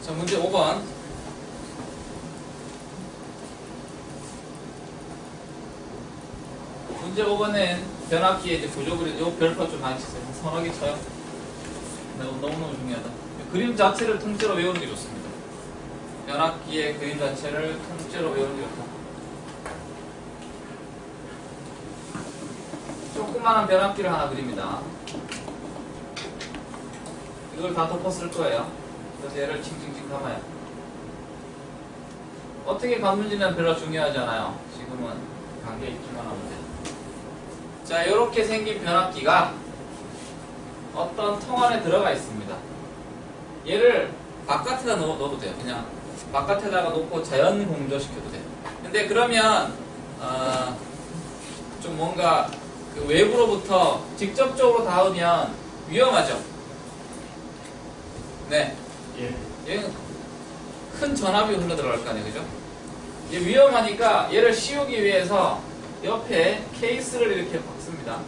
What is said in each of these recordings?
자, 문제 5번. 문제 5번은 변압기의 이제 구조그림, 요 별표 좀 많이 치세요. 서너 개 쳐요. 너무너무 중요하다. 그림 자체를 통째로 외우는 게 좋습니다. 변압기의 그림 자체를 통째로 외우는 게 좋다. 조그마한 변압기를 하나 그립니다. 이걸 다 덮어 쓸 거예요. 그래서 얘를 칭칭칭 감아요. 어떻게 감는지는 별로 중요하지 않아요. 지금은 관계 있기만 하면 돼요. 자, 이렇게 생긴 변압기가 어떤 통 안에 들어가 있습니다. 얘를 바깥에다 넣어도 돼요. 그냥 바깥에다가 놓고 자연 공조시켜도 돼요. 근데 그러면 좀 뭔가 그 외부로부터 직접적으로 닿으면 위험하죠. 네. 예. 얘는 큰 전압이 흘러 들어갈 거 아니에요, 그죠? 얘 위험하니까 얘를 씌우기 위해서 옆에 케이스를 이렇게 박습니다.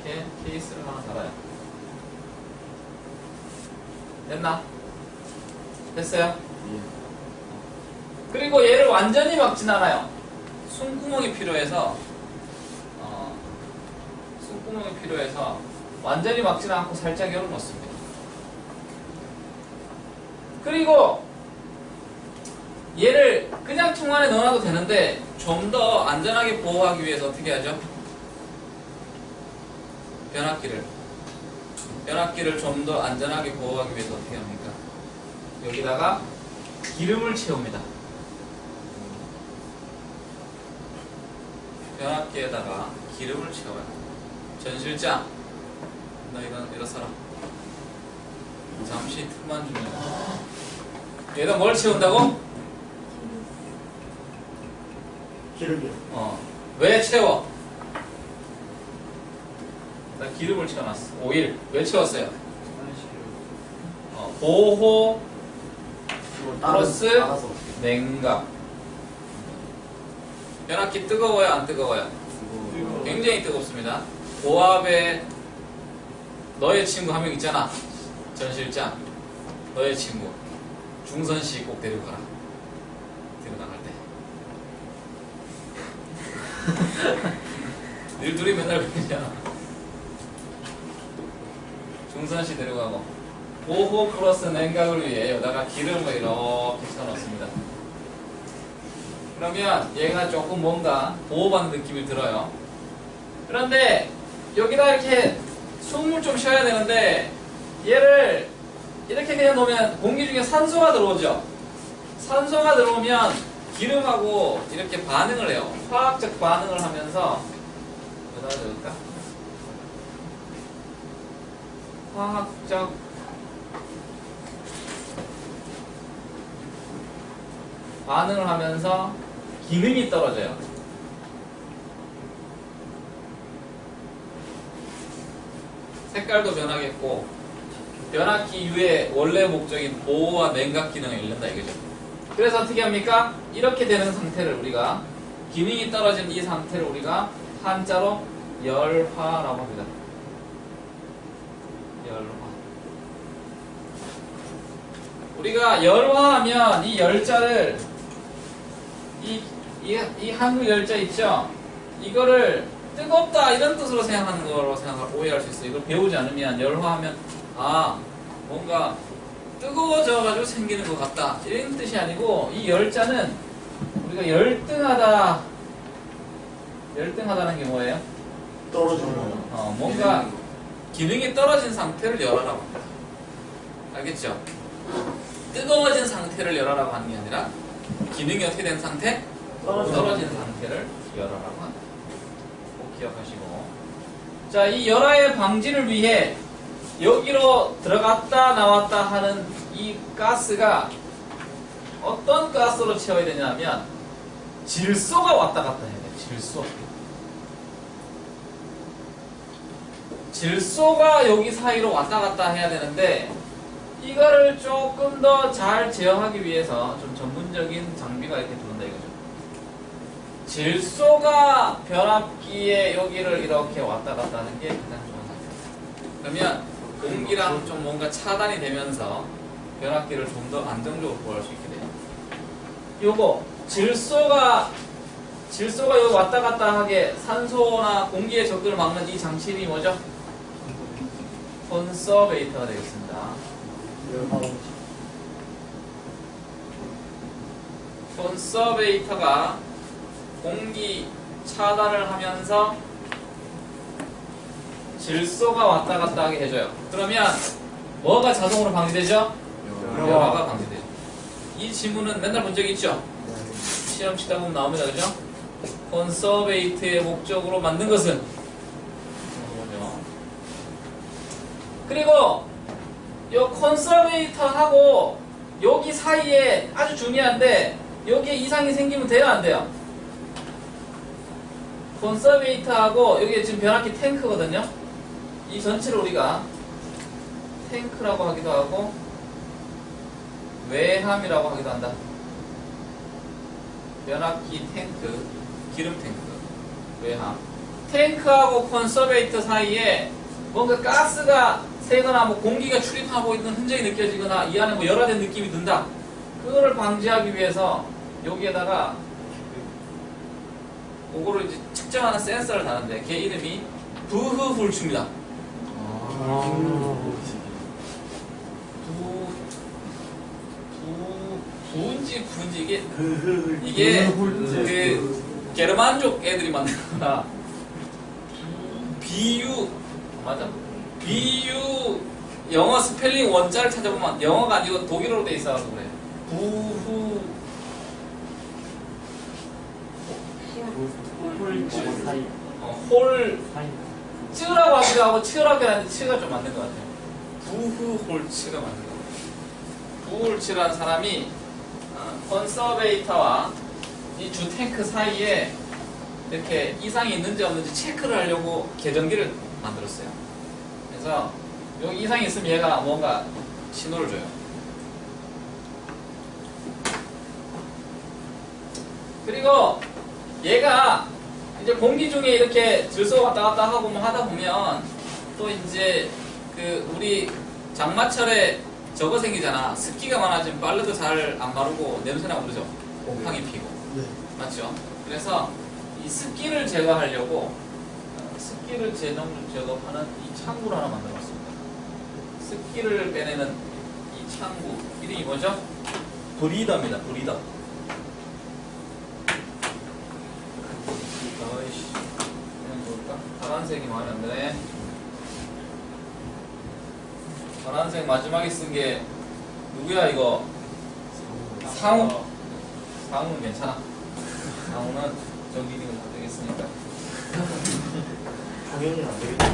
이렇게 케이스를 하나 달아요. 됐나? 됐어요? 예. 그리고 얘를 완전히 막진 않아요. 숨구멍이 필요해서 완전히 막진 않고 살짝 열어놓습니다. 그리고 얘를 그냥 통 안에 넣어놔도 되는데 좀 더 안전하게 보호하기 위해서 어떻게 하죠? 변압기를 좀 더 안전하게 보호하기 위해서 어떻게 합니까? 여기다가 기름을 채웁니다. 변압기에다가 기름을 채워요. 전 실장, 너 이건 일어서라. 잠시 틈만 주면. 얘가 뭘 채운다고? 기름이요. 왜 채워? 나 기름을 채워놨어. 오일. 왜 채웠어요? 보호 플러스 냉각. 변압기 뜨거워요? 안 뜨거워요? 굉장히 뜨겁습니다. 고압에 너의 친구 한 명 있잖아. 전 실장. 너의 친구. 중선씨 꼭 데리고 가라. 데리고 나갈 때. 늘 둘이 맨날 그러잖아. 중선씨 데려가고. 보호 플러스 냉각을 위해 여기다가 기름을 이렇게 쳐넣습니다. 그러면 얘가 조금 뭔가 보호받는 느낌이 들어요. 그런데 여기다 이렇게 숨을 좀 쉬어야 되는데 얘를 이렇게 그냥 놓으면 공기 중에 산소가 들어오죠. 산소가 들어오면 기름하고 이렇게 반응을 해요. 화학적 반응을 하면서 여기다 넣을까? 화학적 반응을 하면서 기능이 떨어져요. 색깔도 변하겠고 변압기 유의 원래 목적인 보호와 냉각 기능을 잃는다 이거죠. 그래서 어떻게 합니까? 이렇게 되는 상태를 우리가 기능이 떨어진 이 상태를 우리가 한자로 열화라고 합니다. 열화. 우리가 열화하면 이 열자를 이 한글 열자 있죠? 이거를 뜨겁다 이런 뜻으로 생각하는 거로 오해할 수 있어요. 이걸 배우지 않으면 열화하면 뭔가 뜨거워져가지고 생기는 것 같다 이런 뜻이 아니고 이 열자는 우리가 열등하다는 게 뭐예요? 떨어지는 거. 뭔가 기능이 떨어진 상태를 열하라고 합니다. 알겠죠? 뜨거워진 상태를 열하라고 하는 게 아니라 기능이 어떻게 된 상태? 떨어진 상태를 열하라고 한다. 꼭 기억하시고. 자, 이 열화의 방지를 위해 여기로 들어갔다 나왔다 하는 이 가스가 어떤 가스로 채워야 되냐면 질소가 왔다 갔다 해야 돼요. 질소가 여기 사이로 왔다 갔다 해야 되는데 이거를 조금 더 잘 제어하기 위해서 좀 전문적인 장비가 이렇게 들어온다 이거죠. 질소가 변압기에 여기를 이렇게 왔다 갔다 하는 게 가장 좋은 상태입니다. 그러면 공기랑 좀 뭔가 차단이 되면서 변압기를 좀 더 안정적으로 보호할 수 있게 돼요. 요거 질소가 여기 왔다 갔다 하게 산소나 공기의 접근을 막는 이 장치 이름이 뭐죠? 컨서베이터가 되겠습니다. 컨서베이터가 공기 차단을 하면서 질소가 왔다 갔다 하게 해줘요. 그러면 뭐가 자동으로 방지되죠? 열화가 방지되죠. 이 지문은 맨날 본 적 있죠? 시험 치다 보면 나옵니다. 그죠? 컨서베이트의 목적으로 만든 것은 그리고 요 컨서베이터하고 여기 사이에 아주 중요한데 여기에 이상이 생기면 돼요? 안 돼요? 컨서베이터하고 여기 지금 변압기 탱크거든요. 이 전체를 우리가 탱크라고 하기도 하고 외함이라고 하기도 한다. 변압기 탱크, 기름 탱크, 외함. 탱크하고 컨서베이터 사이에 뭔가 가스가 새거나 뭐 공기가 출입하고 있는 흔적이 느껴지거나 이 안에 뭐 열화된 느낌이 든다. 그거를 방지하기 위해서 여기에다가 그거를 이제 측정하는 센서를 다는데 걔 이름이 부흐훌츠입니다. 부은지 이게 그 게르만족 애들이 만든 거라 비유 맞아? 비유 영어 스펠링 원자를 찾아보면 영어가 아니고 독일어로 돼 있어서 그래. 부후 홀 쯔라고 하기도 하고 츠라고 하는데 츠가 좀 맞는 것 같아요. 부후홀츠가 맞는 것 같아요. 부후홀츠라는 사람이 컨서베이터와 이 주 탱크 사이에 이렇게 이상이 있는지 없는지 체크를 하려고 계정기를 만들었어요. 그래서 여기 이상이 있으면 얘가 뭔가 신호를 줘요. 그리고 얘가 이제 공기 중에 이렇게 질소가 왔다 갔다 하고 뭐 하다 보면 또 이제 그 우리 장마철에 저거 생기잖아. 습기가 많아지면 빨래도 잘 안 마르고 냄새나고 그러죠. 곰팡이 피고. 네. 맞죠? 그래서 이 습기를 제거하려고 습기를 제거하는 이 창구를 하나 만들었습니다. 습기를 빼내는 이 창구 이름이 뭐죠? 브리더입니다. 브리더. 어이씨, 그냥 뭘까? 파란색이 마음에 안 드네. 파란색 마지막에 쓴 게 누구야 이거? 상우. 상우는 괜찮아. 상우는 정기딩을 다 되겠으니까. 당연히 안 되겠죠.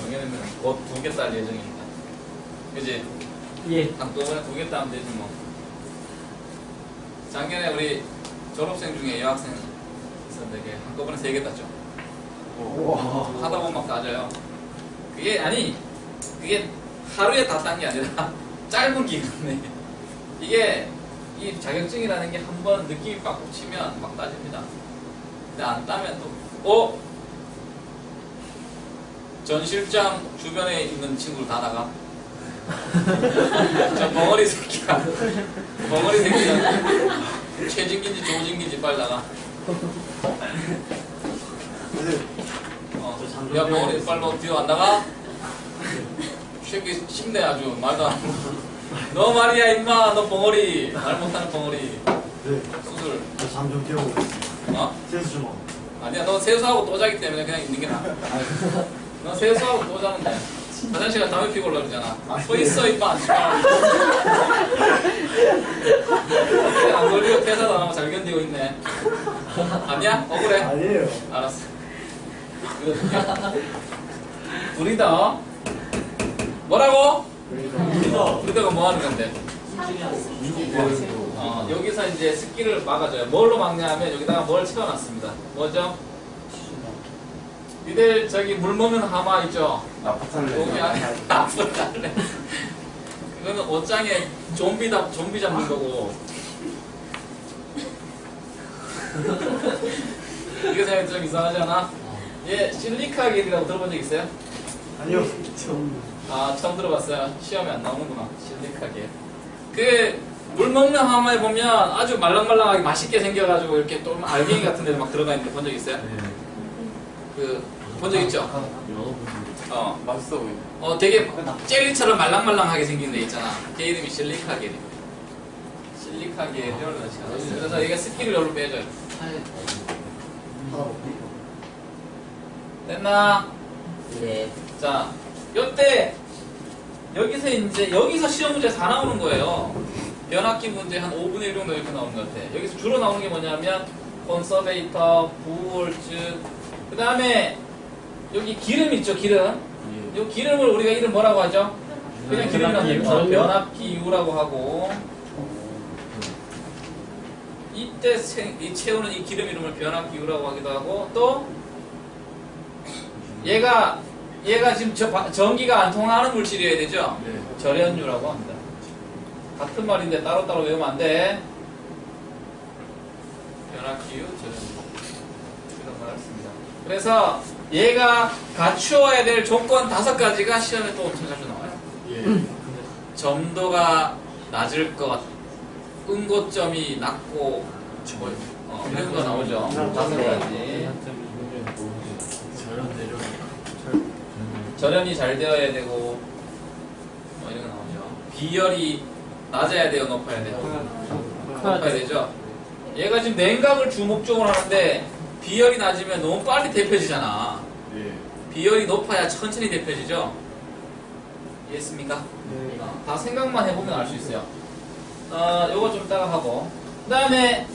정현이는 곧 2개 딸 예정입니다. 그지? 예. 한꺼번에 2개 따면 되지 뭐. 작년에 우리 졸업생 중에 여학생 있었는데 걔 한꺼번에 3개 땄죠. 하다 보면 막 따져요. 그게 하루에 다 딴 게 아니라 짧은 기간에 이게 이 자격증이라는 게 한번 느낌이 빡 꽂히면 막 따집니다. 근데 안 따면 또 전 실장 주변에 있는 친구들 다 나가. 저 벙어리 새끼야. 벙어리 새끼야. 최진기인지 조진기인지 빨리 나가. 야 벙어리 빨리 너 뒤로 안 나가? 새끼 심내 아주 말도 안 하고. 너 말이야 임마 너 벙어리 말 못하는 벙어리. 네. 수술. 잠 좀 깨우고 있습니다. 어? 세수 좀 하고. 아니야 너 세수하고 또 자기 때문에 그냥 있는 게 나아. 너 세수하고 또 자는데 화장실 가서 담배 피고 올라 그러잖아. 서 있어 임마. 안 걸리고 퇴사도 안 하고 잘 견디고 있네. 아니야? 억울해? 아니에요. 알았어. 둘이다. 뭐라고? 우리다가 뭐 하는 건데? 여기서 이제 습기를 막아줘요. 뭘로 막냐면 여기다가 뭘 채워놨습니다. 뭐죠? 니들 저기 물 먹는 하마 있죠? 여기 안에 아프달래. 그거는 옷장에 좀비 잡는 거고. 이거 생각이 좀 이상하지 않아? 얘 실리카 겔이라고 들어본 적 있어요? 아니요. 아, 처음 들어봤어요. 시험에 안 나오는구나. 실리카겔. 그 물 먹는 하마에 보면 아주 말랑말랑하게 맛있게 생겨가지고 이렇게 또 알갱이 같은 데도 막 들어가 있는데 본 적 있어요? 그 본 적 있죠? 맛있어 보이네. 되게 젤리처럼 말랑말랑하게 생긴 데 있잖아. 걔 이름이 실리카겔이에요. 실리카겔이라고 하시잖아요. 그래서 이게 습기를 여기로 빼줘요. 됐나? 예. 자, 요때 여기서 시험 문제 다 나오는 거예요. 변압기 문제 한 5분의 1 정도 이렇게 나오는 것 같아. 여기서 주로 나오는 게 뭐냐면 콘서베이터, 부월즈, 그 다음에 여기 기름 있죠, 기름. 이 기름을 우리가 이름 뭐라고 하죠? 그냥 기름이라고 해요. 변압기유라고 하고, 이때 채우는 이 기름 이름을 변압기유라고 하기도 하고, 또 얘가 지금 전기가 안 통하는 물질이어야 되죠? 절연유라고 합니다. 같은 말인데 따로따로 외우면 안 돼. 변압기유, 절연유. 이런 말을 씁니다. 그래서 얘가 갖추어야 될 조건 5가지가 시험에 또 엄청 자주 나와요. 점도가 낮을 것, 응고점이 낮고, 이런 거 나오죠. 5가지. 절연이 잘 되어야 되고, 이런 거 나오죠. 비열이 낮아야 돼요, 높아야 돼요? 높아야 되죠. 얘가 지금 냉각을 주 목적으로 하는데 비열이 낮으면 너무 빨리 데펴지잖아. 비열이 높아야 천천히 데펴지죠. 이해했습니까? 다 생각만 해보면 알 수 있어요. 요거 좀 따라 하고, 그 다음에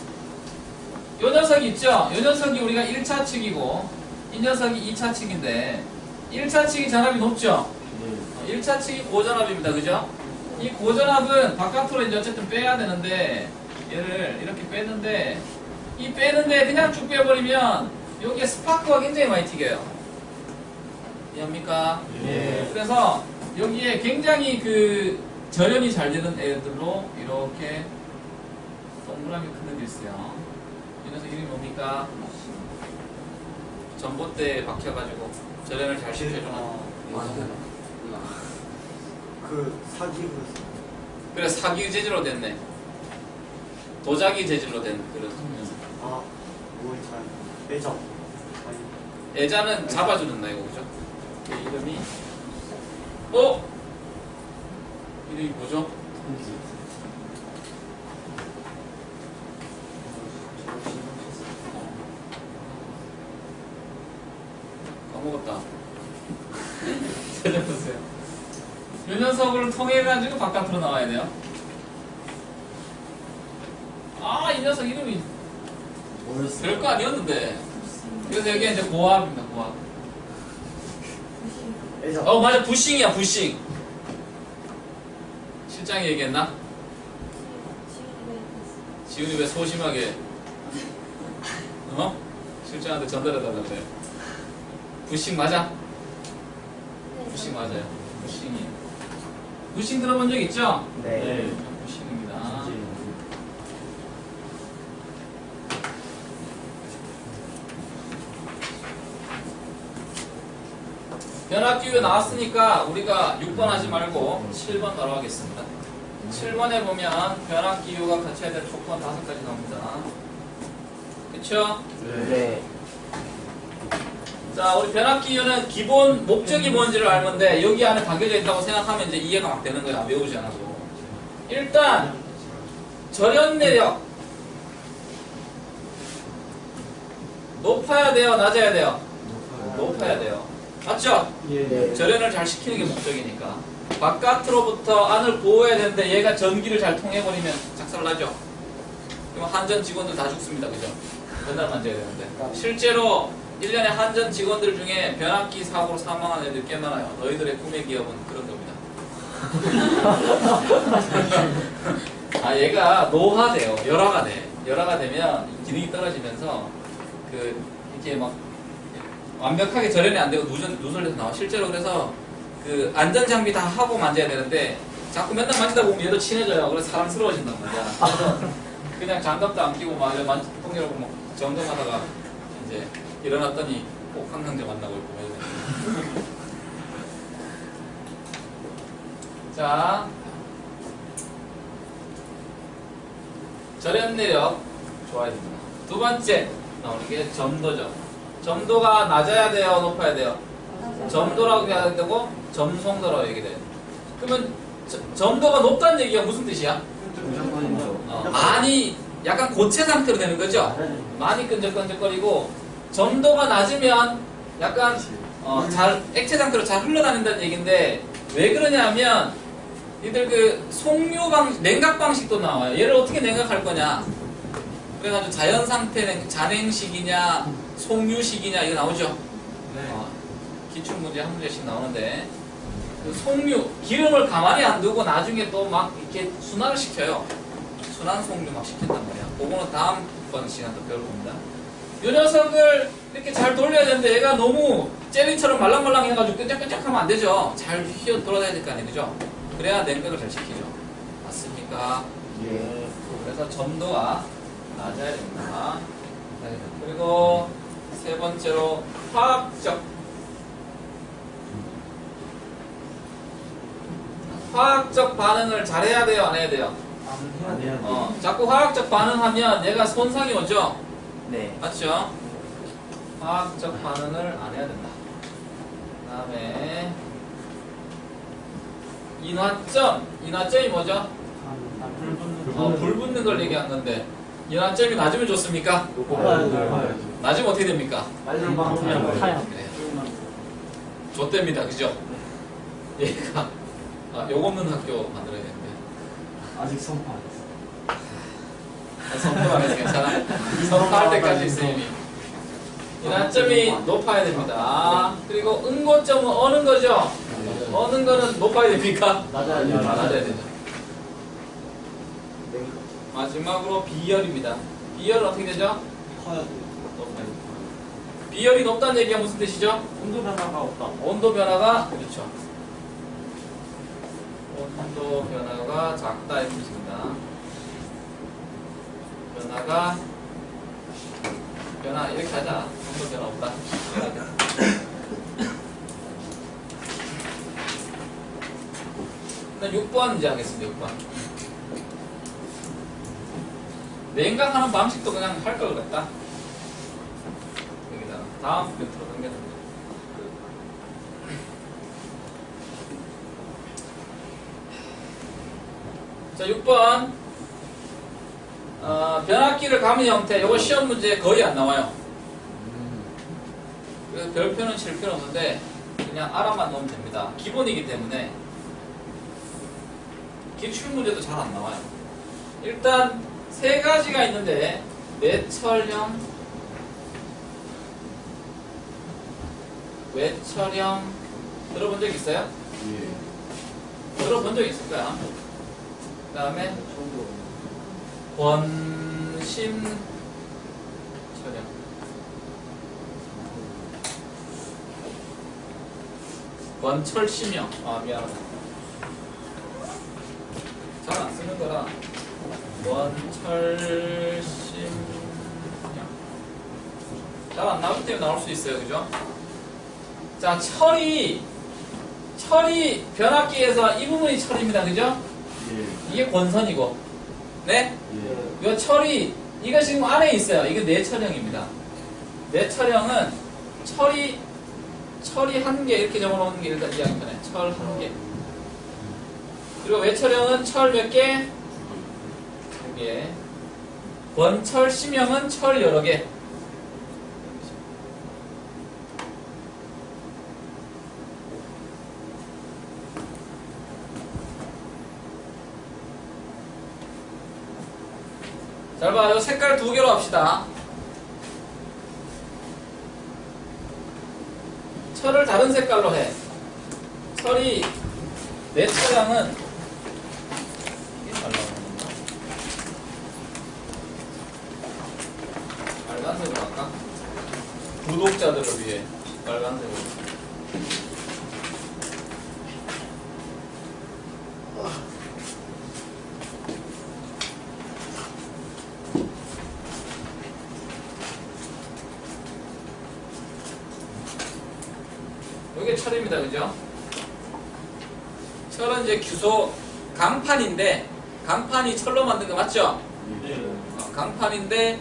요 녀석이 있죠? 요 녀석이 우리가 1차 측이고 이 녀석이 2차 측인데 1차 측이 전압이 높죠? 1차 측이 고전압입니다. 그죠? 이 고전압은 바깥으로 이제 어쨌든 빼야 되는데 얘를 이렇게 뺐는데 이 빼는데 그냥 쭉 빼버리면 여기에 스파크가 굉장히 많이 튀겨요. 이해합니까? 예. 그래서 여기에 굉장히 그 절연이 잘 되는 애들로 이렇게 동그라미 큰 애들 있어요. 이 녀석 이름이 뭡니까? 전봇대에 박혀가지고 절연을 잘 시켜주는. 그 사기 그래 사기 재질로 됐네. 도자기 재질로 된 그런. 뭐잘 애정. 아니 애자는 잡아주는 나이고 그죠? 그 이름이 이름이 뭐죠? 까먹었다. 찾아보세요. 이 녀석을 통해가지고 바깥으로 나와야 돼요. 이 녀석 이름이 별거 아니었는데. 그래서 여기 이제 고압입니다, 고압. 애정. 맞아, 부싱이야, 부싱. 실장이 얘기했나? 지훈이 왜 소심하게, 실장한테 전달해달라고 그래. 부싱 맞아? 부싱 맞아요. 부싱이에요. 부싱 들어본 적 있죠? 네. 부싱입니다. 변압기유 나왔으니까 우리가 6번 하지 말고 7번 바로 하겠습니다. 7번에 보면 변압기유가 갖춰야 될 조건 5가지 나옵니다. 그쵸? 네. 자, 우리 변압기유는 기본 목적이 뭔지를 알는데 여기 안에 담겨져 있다고 생각하면 이제 이해가 막 되는 거야. 외우지 않아도. 일단 절연 내력 높아야 돼요, 낮아야 돼요? 높아야 돼요. 맞죠? 예. 절연을 잘 시키는 게 목적이니까. 바깥으로부터 안을 보호해야 되는데 얘가 전기를 잘 통해버리면 작살나죠? 그럼 한전 직원들 다 죽습니다. 그죠? 맨날 만져야 되는데. 실제로 1년에 한전 직원들 중에 변압기 사고로 사망한 애들 꽤 많아요. 너희들의 꿈의 기업은 그런 겁니다. 얘가 노화돼요. 열화가 돼. 열화가 되면 기능이 떨어지면서 이렇게 막 완벽하게 절연이 안 되고 누설돼서 나와. 실제로 그래서 그 안전장비 다 하고 만져야 되는데 자꾸 맨날 만지다 보면 얘도 친해져요. 그래서 사랑스러워진단 말이야. 그래서 그냥 장갑도 안 끼고 막 통일하고 막 점검하다가 이제 일어났더니 꼭 항상제 만나고 있고 자, 절연 내력 좋아야 됩니다. 두 번째 나오는 게 점도죠. 점도가 낮아야 돼요, 높아야 돼요? 점도라고 해야 되고 점송도라고 얘기돼요. 그러면 점도가 높다는 얘기가 무슨 뜻이야? 무조건이죠. 많이 약간 고체 상태로 되는 거죠. 많이 끈적끈적거리고 점도가 낮으면 약간 잘 액체 상태로 잘 흘러다닌다는 얘기인데 왜 그러냐면 니들 그 송류 방식, 냉각 방식도 나와요. 얘를 어떻게 냉각할 거냐? 그래가지고 자연 상태 잔행식이냐, 송류식이냐 이거 나오죠. 기출 문제 한 문제씩 나오는데 그 송류 기름을 가만히 안 두고 나중에 또 막 이렇게 순환을 시켜요. 순환 송류 막 시킨단 말이야. 그거는 다음번 시간 또 배워봅니다. 이 녀석을 이렇게 잘 돌려야 되는데 얘가 너무 젤리처럼 말랑말랑 해가지고 끈적끈적하면 안 되죠. 잘 휘어 돌아다야 될 거 아니에요, 그죠? 그래야 냉각을 잘 시키죠. 맞습니까? 예. 그래서 점도가 낮아야 됩니다. 그리고 세 번째로 화학적 반응을 잘해야 돼요, 안 해야 돼요? 안 해야 돼. 자꾸 화학적 반응하면 얘가 손상이 오죠? 네. 맞죠? 화학적 반응을 안 해야 된다. 그 다음에 인화점이 뭐죠? 불 붙는 걸 얘기한 건데 인화점이 낮으면 좋습니까? 낮으면 어떻게 됩니까? 그래요. 좋답니다. 그죠? 얘가 욕 없는 학교 만들어야 되는데 아직 선포 안 했어. 선포 안 해서 괜찮아? 선포할 때까지 있으니 인화점이 높아야 됩니다. 그리고 응고점은 어는 거죠? 어는 거는 높아야 됩니까? 낮아야 되죠. 마지막으로 비열입니다. 비열은 어떻게 되죠? 커야 돼. 높아야 됩니다. 비열이 높다는 얘기가 무슨 뜻이죠? 온도 변화가 없다. 온도 변화가 그렇죠. 온도 변화가 작다 이 뜻입니다. 변화 이렇게 하자. 온도 변화 없다. 일단 6번 이제 하겠습니다. 6번. 냉각하는 방식도 그냥 할 걸 그랬다. 여기다가 다음 멘트로 넘겨줍니다. 자, 6번. 변압기를 감은 형태. 이거 시험 문제 거의 안 나와요. 그래서 별표는 칠 필요 없는데 그냥 알아만 놓으면 됩니다. 기본이기 때문에 기출 문제도 잘 안 나와요. 일단 세 가지가 있는데 내철형, 외철형 들어본 적 있어요? 예. 들어본 적 있을 거야. 그 다음에 권심 철형. 권철심형. 미안하다. 잘 안 쓰는 거라. 원철심형. 잘 안 나오기 때문에 나올 수 있어요. 그죠? 자, 철이 변압기에서 이 부분이 철입니다. 그죠? 예. 이게 권선이고. 네? 예. 이 철이, 이거 지금 안에 있어요. 이게 내철형입니다. 내철형은 철이 한 개 이렇게 적어놓는 게 일단 이해하기 편해. 철 한 개. 그리고 외철형은 철 몇 개? 두 개. 권철 심형은 철 여러 개. 잘 봐요. 색깔 두 개로 합시다. 철을 다른 색깔로 해. 철이 내 차량은 이게 잘 나오는구나. 빨간색으로 할까? 구독자들을 위해 빨간색으로. 이게 철입니다. 그죠? 철은 이제 규소 강판인데 강판이 철로 만든 거 맞죠? 네. 강판인데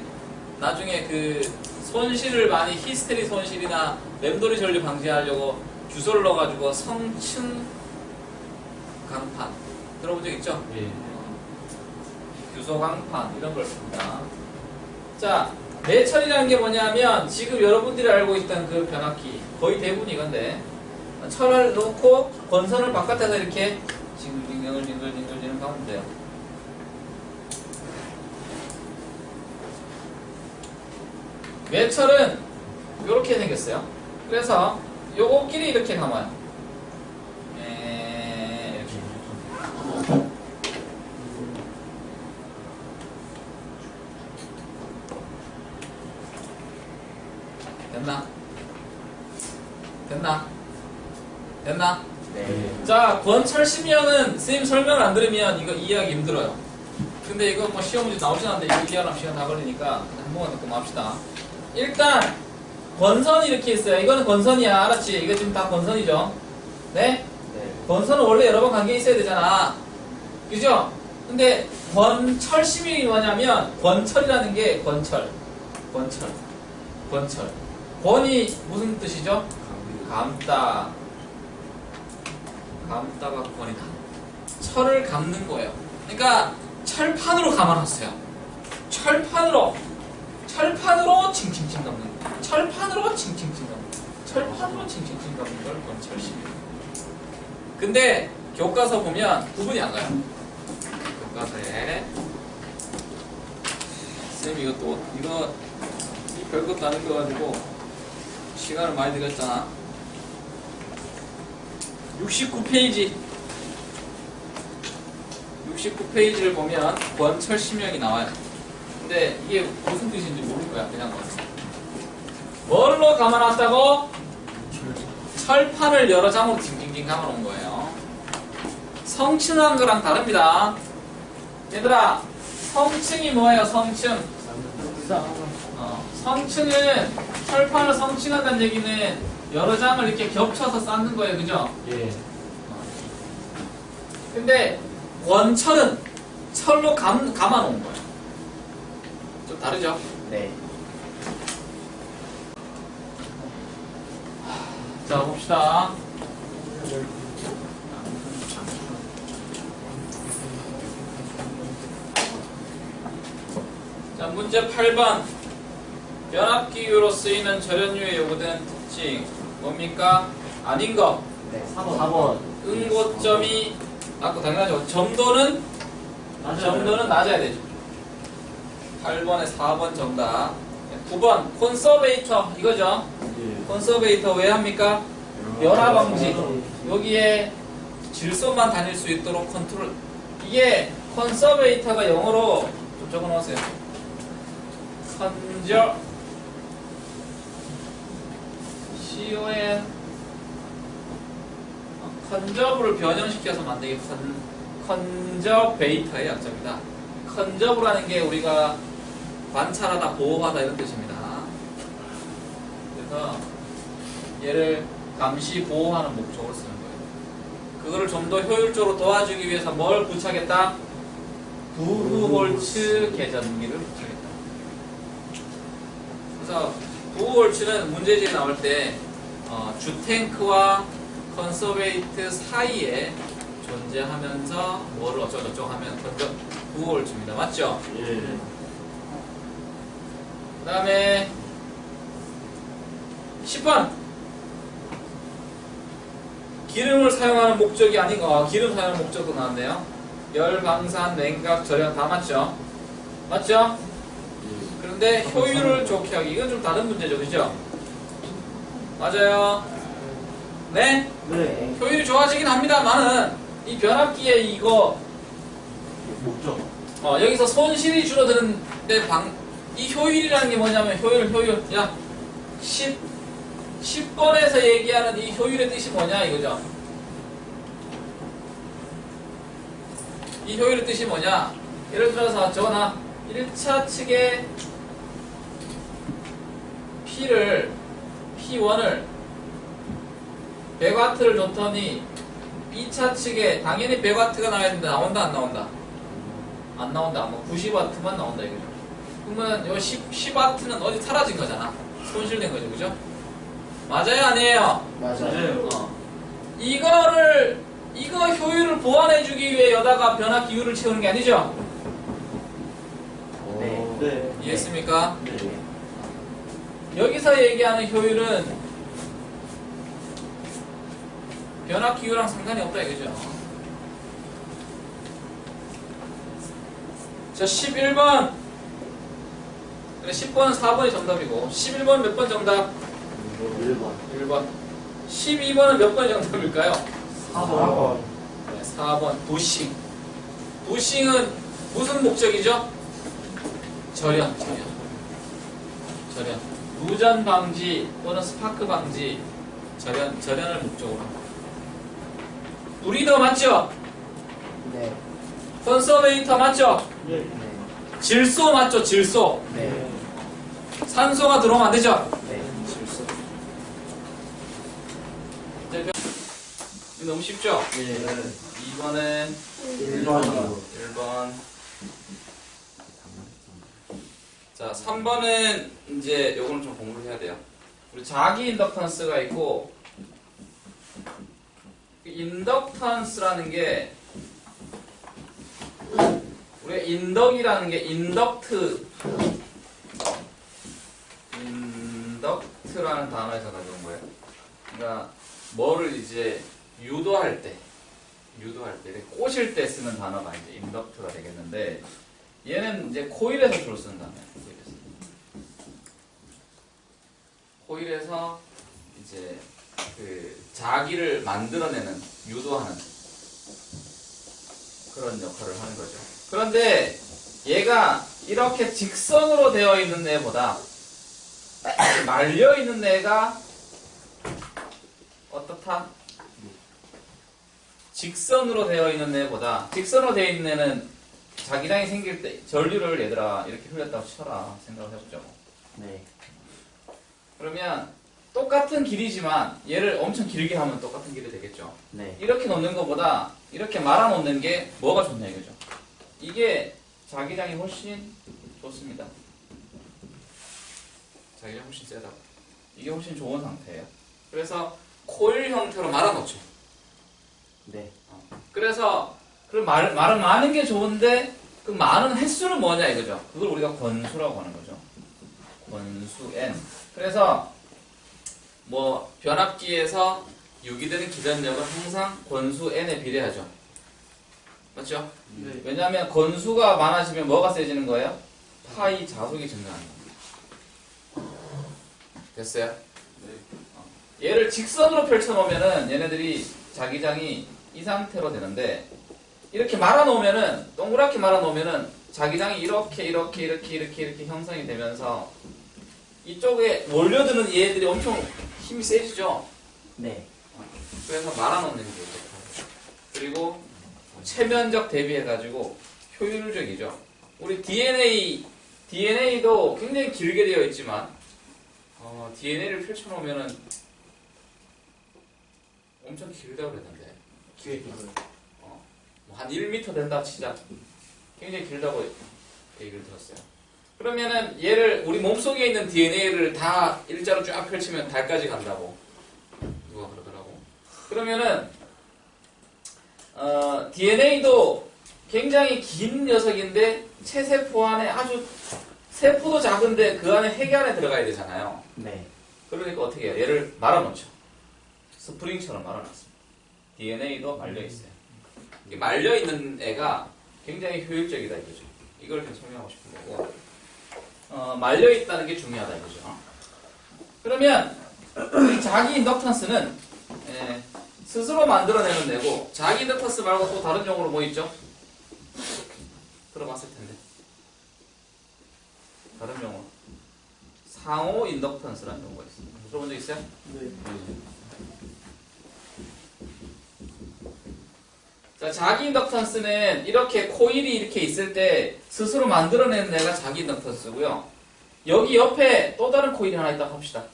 나중에 그 손실을 많이 히스테리 손실이나 맴돌이 전류 방지하려고 규소를 넣어가지고 성층 강판 들어본 적 있죠? 예. 규소 강판 이런 걸 씁니다. 자, 내철이라는 게 뭐냐면 지금 여러분들이 알고 있던 그 변압기 거의 대부분 이건데 철을 놓고 권선을 바깥에서 이렇게 징글징글 가면 돼요. 매철은 이렇게 생겼어요. 그래서 요거끼리 이렇게 감아요. 이렇게. 됐나? 됐나? 됐나? 네. 자, 권철심형은 선생님 설명을 안 들으면 이거 이해하기 힘들어요. 근데 이거 뭐 시험 문제 나오진 않는데 이거 이해하려면 시간 다 걸리니까 한 번만 듣고 맙시다. 일단 권선이 이렇게 있어요. 이거는 권선이야. 알았지? 이거 지금 다 권선이죠? 네? 네. 권선은 원래 여러 번 관계 있어야 되잖아. 그죠? 근데 권철심형이 뭐냐면 권철이라는 게 권철. 권이 무슨 뜻이죠? 감다. 감다가 권이다. 철을 감는 거예요. 그러니까 철판으로 감아놨어요. 철판으로 칭칭칭 감는 거. 철판으로 칭칭칭 감는 거. 철판으로 칭칭칭 감는 걸 권철심이에요. 근데 교과서 보면 구분이 안 가요. 교과서에 쌤 이거 별것도 안 읽어가지고 시간을 많이 들였잖아. 69페이지를 보면 권철심형이 나와요. 근데 이게 무슨 뜻인지 모를 거야. 그냥 뭘로 감아놨다고? 철판을 여러 장으로 징징징 감아놓은 거예요. 성층한 거랑 다릅니다. 얘들아, 성층이 뭐예요? 성층. 성층은 철판을 성층한다는 얘기는 여러 장을 이렇게 겹쳐서 쌓는 거예요. 그죠? 예. 근데 권철은 철로 감아놓은 거예요. 좀 다르죠? 네. 자, 봅시다. 자, 문제 8번. 변압기유로 쓰이는 절연유에 요구되는 특징. 뭡니까? 아닌 거. 네. 4번. 응고점이 낮고 당연하죠. 점도는 낮아야 되죠. 8번에 4번 정답. 9번 콘서베이터 이거죠. 예. 콘서베이터 왜 합니까? 열화 방지. 여기에 질소만 다닐 수 있도록 컨트롤. 이게 콘서베이터가 영어로 좀 적어 놓으세요. 컨저 CON 컨저브를 변형시켜서 만들게 컨저베이터의 약자입니다. 컨저브라는 게 우리가 관찰하다, 보호하다 이런 뜻입니다. 그래서 얘를 감시, 보호하는 목적으로 쓰는 거예요. 그거를 좀 더 효율적으로 도와주기 위해서 뭘 부착했다? 부흐홀츠 계전기를 부착했다. 그래서 부흐홀츠는 문제집에 나올 때 주탱크와 컨서베이트 사이에 존재하면서 뭐를 어쩌고저쩌고 하면 부흐홀츠입니다. 맞죠? 예. 그 다음에 10번 기름을 사용하는 목적이 아닌 거. 기름 사용하는 목적도 나왔네요. 열, 방산, 냉각, 절연 다 맞죠? 맞죠? 그런데 효율을 좋게 하기 이건 좀 다른 문제죠. 그죠? 맞아요. 네? 네. 효율이 좋아지긴 합니다만은 이 변압기에 이거 목적. 여기서 손실이 줄어드는데 이 효율이라는 게 뭐냐면 효율. 야 10번에서 얘기하는 이 효율의 뜻이 뭐냐 이거죠. 이 효율의 뜻이 뭐냐. 예를 들어서 적어놔. 1차 측에 P1을 100W를 줬더니 2차 측에 당연히 100W가 나와야 되는데 나온다 안 나온다? 안 나온다. 뭐 90W만 나온다 이거죠. 그러면 요 10W는 어디 사라진 거잖아. 손실된 거죠, 그죠? 맞아요, 아니에요? 맞아요. 이거 효율을 보완해주기 위해 여다가 변화 기울을 채우는 게 아니죠? 네. 네. 이해했습니까? 네. 여기서 얘기하는 효율은 변화 기울랑 상관이 없다 이거죠. 자, 11번. 그래, 10번은 4번이 정답이고, 11번은 몇 번 정답? 1번. 1번. 12번은 몇 번이 정답일까요? 4번. 네, 4번. 부싱. 부싱은 무슨 목적이죠? 절연. 누전 방지 또는 스파크 방지, 절연을 목적으로 합니다. 브리더 맞죠? 네. 컨서베이터 맞죠? 네. 네. 질소 맞죠? 질소. 네. 산소가 들어오면 안 되죠? 네. 이제 너무 쉽죠? 네. 2번은 1번이요. 1번. 자, 3번은 이제 요거는 좀 공부를 해야 돼요. 우리 자기 인덕턴스가 있고, 인덕턴스라는 게 우리가 인덕이라는 게 인덕트라는 단어에서 가져온 거예요. 그러니까 뭐를 이제 유도할 때 꼬실 때 쓰는 단어가 이제 인덕트가 되겠는데, 얘는 이제 코일에서 주로 쓰는 단어예요. 코일에서 이제 그 자기를 만들어내는, 유도하는 그런 역할을 하는 거죠. 그런데 얘가 이렇게 직선으로 되어 있는 애보다 말려 있는 애가 어떻다? 직선으로 되어 있는 애보다, 직선으로 되어 있는 애는 자기장이 생길 때 전류를 얘들아 이렇게 흘렸다고 쳐라 생각을 해보죠. 네. 그러면 똑같은 길이지만 얘를 엄청 길게 하면 똑같은 길이 되겠죠. 네. 이렇게 놓는 것보다 이렇게 말아 놓는 게 뭐가 좋냐 이거죠. 이게 자기장이 훨씬 좋습니다. 자기장이 훨씬 세다고. 이게 훨씬 좋은 상태예요. 그래서 코일 형태로 말아 놓죠. 네. 그래서 그 말은 많은 게 좋은데 그 많은 횟수는 뭐냐 이거죠. 그걸 우리가 권수라고 하는 거죠. 권수 n. 그래서 뭐 변압기에서 유기되는 기전력은 항상 권수 n에 비례하죠. 맞죠? 네. 왜냐하면 권수가 많아지면 뭐가 세지는 거예요? 파이 자속이 증가하는 겁니다. 됐어요? 네. 얘를 직선으로 펼쳐놓으면은 얘네들이 자기장이 이 상태로 되는데, 이렇게 말아놓으면은, 동그랗게 말아놓으면은 자기장이 이렇게 형성이 되면서 이쪽에 몰려드는 얘들이 엄청 힘이 세지죠? 네. 그래서 말아놓는 게 좋고, 그리고 체면적 대비해가지고 효율적이죠. 우리 DNA도 굉장히 길게 되어 있지만, DNA를 펼쳐놓으면은 엄청 길다고 그랬는데, 한 1m 된다 치자. 굉장히 길다고 얘기를 들었어요. 그러면은 얘를 우리 몸속에 있는 DNA를 다 일자로 쫙 펼치면 달까지 간다고 누가 그러더라고. 그러면은 DNA도 굉장히 긴 녀석인데 체세포 안에 아주 세포도 작은데 그 안에 핵 안에 들어가야 되잖아요. 네. 그러니까 어떻게 해요? 얘를 말아놓죠. 스프링처럼 말아놨습니다. DNA도 말려있어요. 이게 말려있는 애가 굉장히 효율적이다 이거죠. 이걸 좀 설명하고 싶은 거고, 말려있다는 게 중요하다 이거죠. 그러면 이 자기 인덕턴스는 스스로 만들어내는 애고, 자기 인덕턴스 말고 또 다른 용어로 뭐 있죠? 들어봤을 텐데. 다른 용어. 상호 인덕턴스라는 용어가 있습니다. 들어본 적 있어요? 네. 자, 자기 인덕턴스는 이렇게 코일이 이렇게 있을 때 스스로 만들어내는 애가 자기 인덕턴스고요. 여기 옆에 또 다른 코일이 하나 있다고 합시다.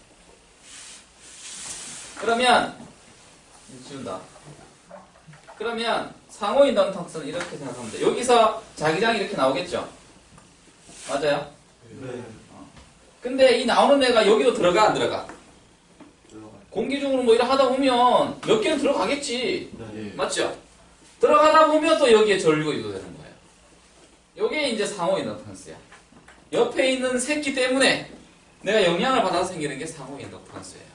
그러면 지운다. 그러면 상호 인덕턴스는 이렇게 생각하면 돼. 여기서 자기장이 이렇게 나오겠죠? 맞아요? 네. 근데 이 나오는 애가 여기로 들어가 안 들어가? 들어가요. 공기적으로 뭐 이렇게 하다 보면 몇 개는 들어가겠지. 네. 맞죠? 들어가다 보면 또 여기에 전류가 유도되는 거예요. 요게 이제 상호 인덕턴스야. 옆에 있는 새끼 때문에 내가 영향을 받아서 생기는 게 상호 인덕턴스예요.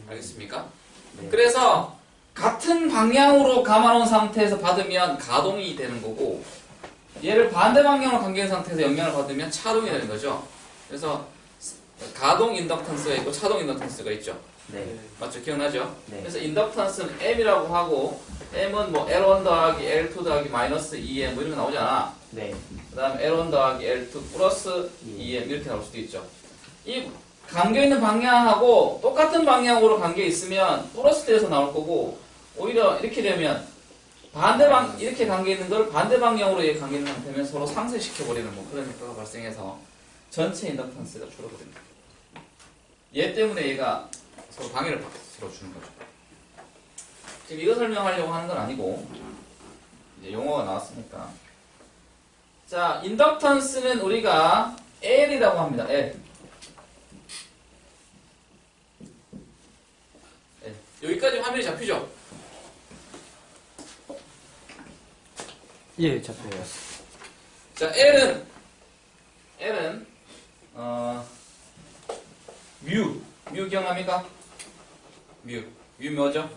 알겠습니까? 네. 그래서 같은 방향으로 감아놓은 상태에서 받으면 가동이 되는 거고, 얘를 반대 방향으로 감겨있는 상태에서 영향을 받으면 차동이 되는 거죠. 그래서 가동 인덕턴스가 있고 차동 인덕턴스가 있죠. 네. 맞죠? 기억나죠? 네. 그래서 인덕턴스는 M이라고 하고, M은 뭐 L1 더하기 L2 더하기 마이너스 2M 뭐 이런 거 나오잖아. 네. 그 다음에 L1 더하기 L2 플러스 2M 이렇게 나올 수도 있죠. 이 감겨있는 방향하고 똑같은 방향으로 감겨있으면 플러스 돼서 나올 거고, 오히려 이렇게 되면 이렇게 감겨있는 걸 반대 방향으로 감겨있는 상태면 서로 상쇄시켜버리는 뭐 그런 효과가 발생해서 전체 인덕턴스가 줄어듭니다. 얘 때문에 얘가 서로 방해를 서로 주는 거죠. 지금 이거 설명하려고 하는 건 아니고, 이제 용어가 나왔으니까. 자, 인덕턴스는 우리가 L이라고 합니다. L. 여기까지 화면이 잡히죠? 예, 잡혀요. 자, L은 뮤 기억납니까? 뮤 뭐죠?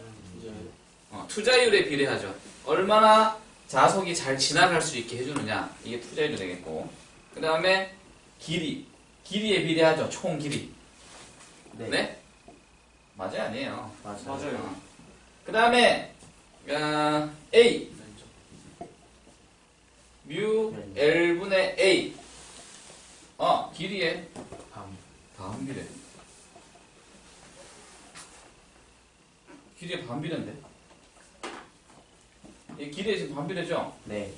투자율에 비례하죠. 얼마나 자석이 잘 지나갈 수 있게 해주느냐, 이게 투자율이 되겠고, 그 다음에 길이에 비례하죠. 총 길이. 네. 네? 맞아요, 아니에요? 맞아요. 그 다음에 A 뮤 L분의 A 길이에 반비례. 길이에 반비례인데, 이 길이에 지금 반비례죠? 네.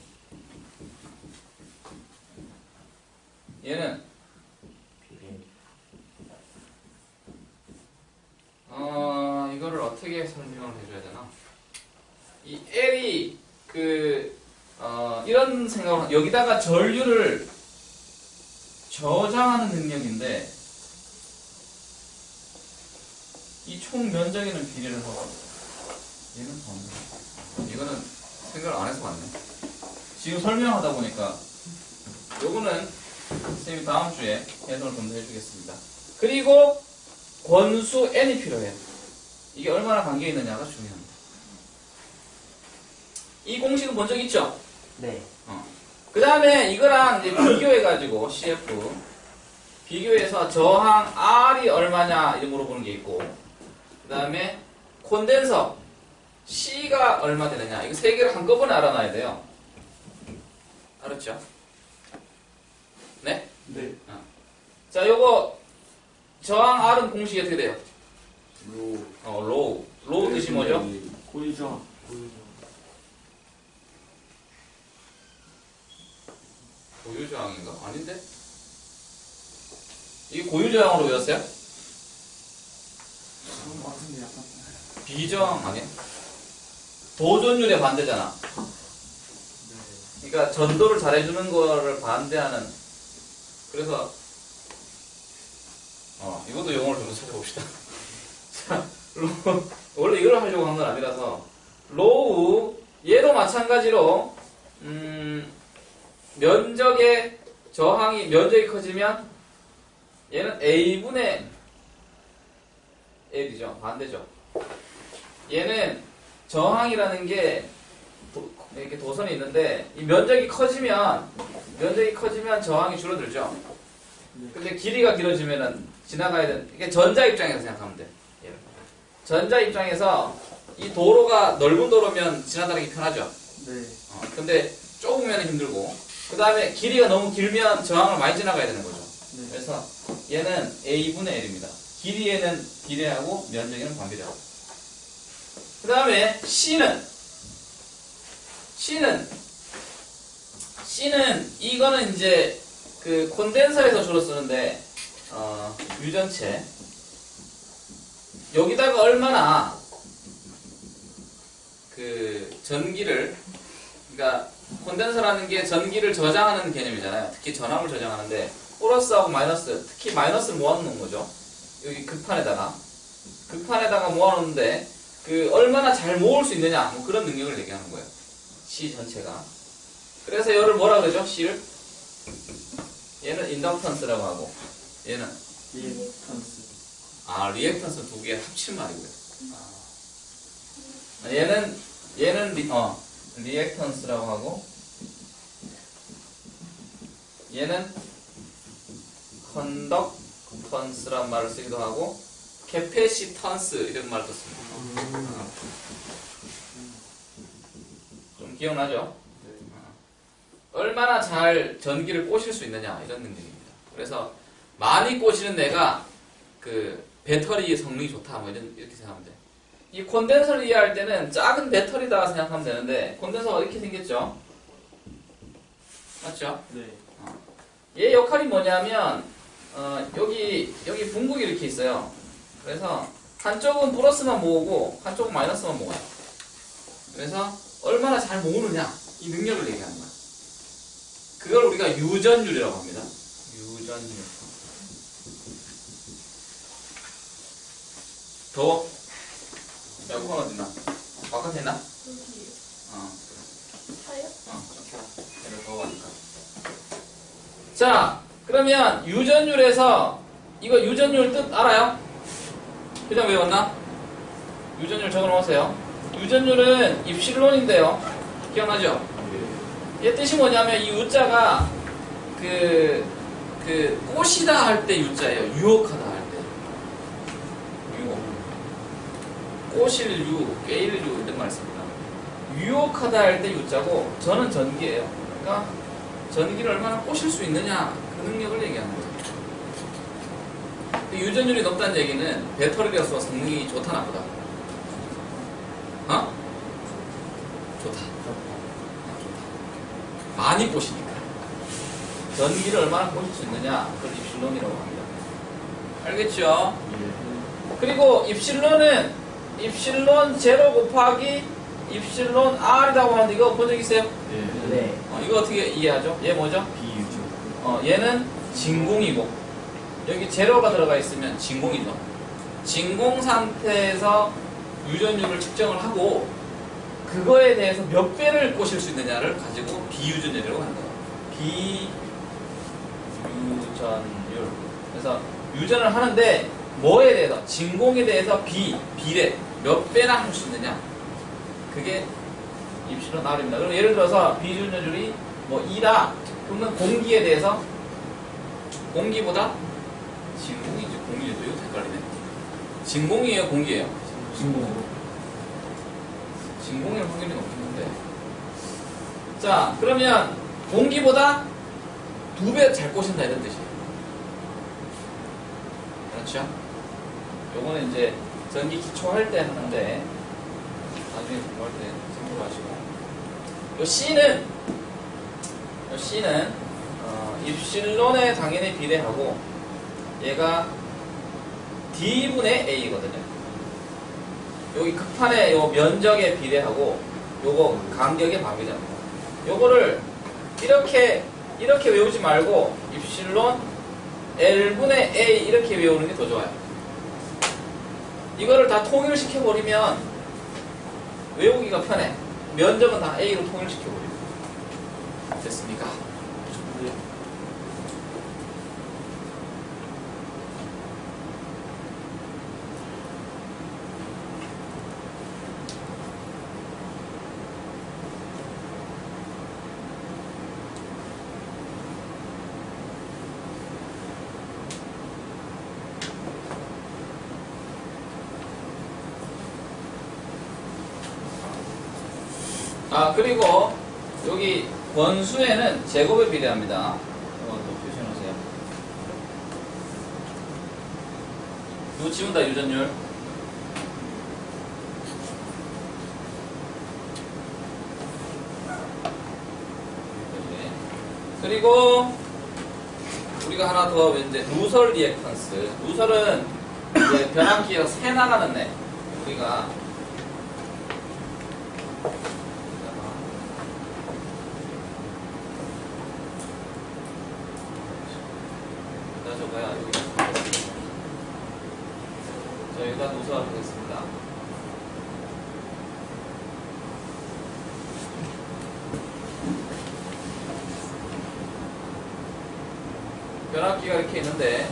얘는 비례. 이거를 어떻게 설명을 해줘야 되나? 이 L이 이런 생각으로 여기다가 전류를 저장하는 능력인데, 이 총 면적에는 비례를 하고, 얘는 반대. 이거는 생각을 안 해서 맞네. 지금 설명하다 보니까 요거는 선생님이 다음 주에 해석을 좀 더 해주겠습니다. 그리고 권수 n이 필요해요. 이게 얼마나 관계 있느냐가 중요합니다. 이 공식은 본 적 있죠? 네. 그 다음에 이거랑 이제 비교해가지고 CF 비교해서 저항 R이 얼마냐 이런 물어보는 게 있고, 그 다음에 콘덴서 C가 얼마 되느냐, 이거 세 개를 한꺼번에 알아놔야 돼요. 알았죠? 네? 네. 자, 요거 저항 R은 공식이 어떻게 돼요? 로. 로우 뜻이 뭐죠? 고유저. 고유저항인가? 아닌데? 이게 고유저항으로 외웠어요? 비저항 아니야? 도전율의 반대잖아. 그러니까 전도를 잘해주는 거를 반대하는. 그래서 이것도 용어를 좀 찾아봅시다. 자, 원래 이걸 하려고 한 건 아니라서 로우 얘도 마찬가지로 면적의 저항이 면적이 커지면 얘는 A분의 L이죠. 반대죠. 얘는 저항이라는 게 이렇게 도선이 있는데, 이 면적이 커지면 저항이 줄어들죠. 근데 길이가 길어지면은 지나가야 되는, 이게 전자 입장에서 생각하면 돼. 전자 입장에서 이 도로가 넓은 도로면 지나다니기 편하죠. 네. 근데 좁으면 힘들고, 그 다음에 길이가 너무 길면 저항을 많이 지나가야 되는 거죠. 네. 그래서 얘는 A분의 L입니다. 길이에는 비례하고 면적에는 반비례하고. 그 다음에 C는 이거는 이제 그 콘덴서에서 주로 쓰는데, 유전체 여기다가 얼마나 그 그 전기를, 그러니까 콘덴서라는 게 전기를 저장하는 개념이잖아요. 특히 전압을 저장하는데 플러스하고 마이너스, 특히 마이너스를 모아놓는 거죠. 여기 극판에다가 모아놓는데 그 얼마나 잘 모을 수 있느냐, 뭐 그런 능력을 얘기하는 거예요. C 전체가. 그래서 얘를 뭐라 그러죠? C를? 얘는 인덕턴스라고 하고, 얘는 리액턴스. 리액턴스 두 개 합친 말이고요. 얘는 리액턴스라고 하고, 얘는 컨덕턴스란 말을 쓰기도 하고, 캐패시턴스 이런 말도 씁니다. 좀 기억나죠? 얼마나 잘 전기를 꼬실 수 있느냐 이런 능력입니다. 그래서 많이 꼬시는 애가 그 배터리 성능이 좋다 뭐 이렇게 생각하면 돼. 이 콘덴서를 이해할 때는 작은 배터리다 생각하면 되는데 콘덴서가 이렇게 생겼죠? 맞죠? 네. 얘 역할이 뭐냐면 여기 분국이 이렇게 있어요. 그래서 한쪽은 플러스만 모으고 한쪽은 마이너스만 모아요. 그래서 얼마나 잘 모으느냐 이 능력을 얘기하는 거야. 그걸 우리가 유전율이라고 합니다. 유전율. 더워? 에어컨 어딨나? 바깥에 있나? 여기요. 그래. 차요? 좀 켜라. 얘를 더워하니까. 자, 그러면 유전율에서 이거 유전율 뜻 알아요? 그냥 외웠나? 유전율 적어놓으세요. 유전율은 입실론인데요. 기억나죠? 얘 뜻이 뭐냐면 이 유자가 꽃이다 할 때 유자예요. 유혹하다 할 때. 유혹. 꼬실 유, 깨일 유 이런 말 씁니다. 유혹하다 할 때 유자고 저는 전기예요. 그러니까 전기를 얼마나 꼬실 수 있느냐 그 능력을 얘기하는 거예요. 유전율이 높다는 얘기는 배터리로서 성능이 좋다 나쁘다? 어? 좋다. 많이 꼬시니까. 전기를 얼마나 꼬실 수 있느냐 그걸 입실론이라고 합니다. 알겠죠? 그리고 입실론은 입실론 제로 곱하기 입실론 R이라고 하는데 이거 본 적 있어요? 네. 이거 어떻게 이해하죠? 얘 뭐죠? 비유죠. 얘는 진공이고 여기 제로가 들어가 있으면 진공이죠. 진공 상태에서 유전율을 측정을 하고 그거에 대해서 몇 배를 꼬실 수 있느냐를 가지고 비유전율이라고 하는 거예요. 비유전율. 그래서 유전을 하는데 뭐에 대해서? 진공에 대해서 비례 몇 배나 할 수 있느냐. 그게 입실론 R입니다. 그럼 예를 들어서 비유전율이 뭐 2다. 그러면 공기에 대해서 공기보다 진공이지 공기도 이거 헷갈리네. 진공이에요, 공기예요? 진공일 확률이 높겠는데. 자, 그러면 공기보다 2배 잘 꼬신다 이런 뜻이에요. 그렇죠? 요거는 이제 전기 기초 할 때 하는데 나중에 공부할 때 참고하시고. 요 C는 입실론에 당연히 비례하고 얘가 D분의 A거든요. 여기 극판의 요 면적에 비례하고 요거 간격에 반비례합니다. 요거를 이렇게 외우지 말고 입실론 L분의 A 이렇게 외우는 게 더 좋아요. 이거를 다 통일시켜버리면 외우기가 편해. 면적은 다 A로 통일시켜버리고. 됐습니까? 네. 그리고 여기 권수에는 제곱에 비례합니다. 이것도 표시해 놓으세요. 이거 지운다, 유전율. 그리고 우리가 하나 더 이제 누설 리액턴스. 누설은 이제 변압기가 새 나가는 애. 우리가 적어야 여기. 자, 여기다 누수하도록 하겠습니다. 변압기가 이렇게 있는데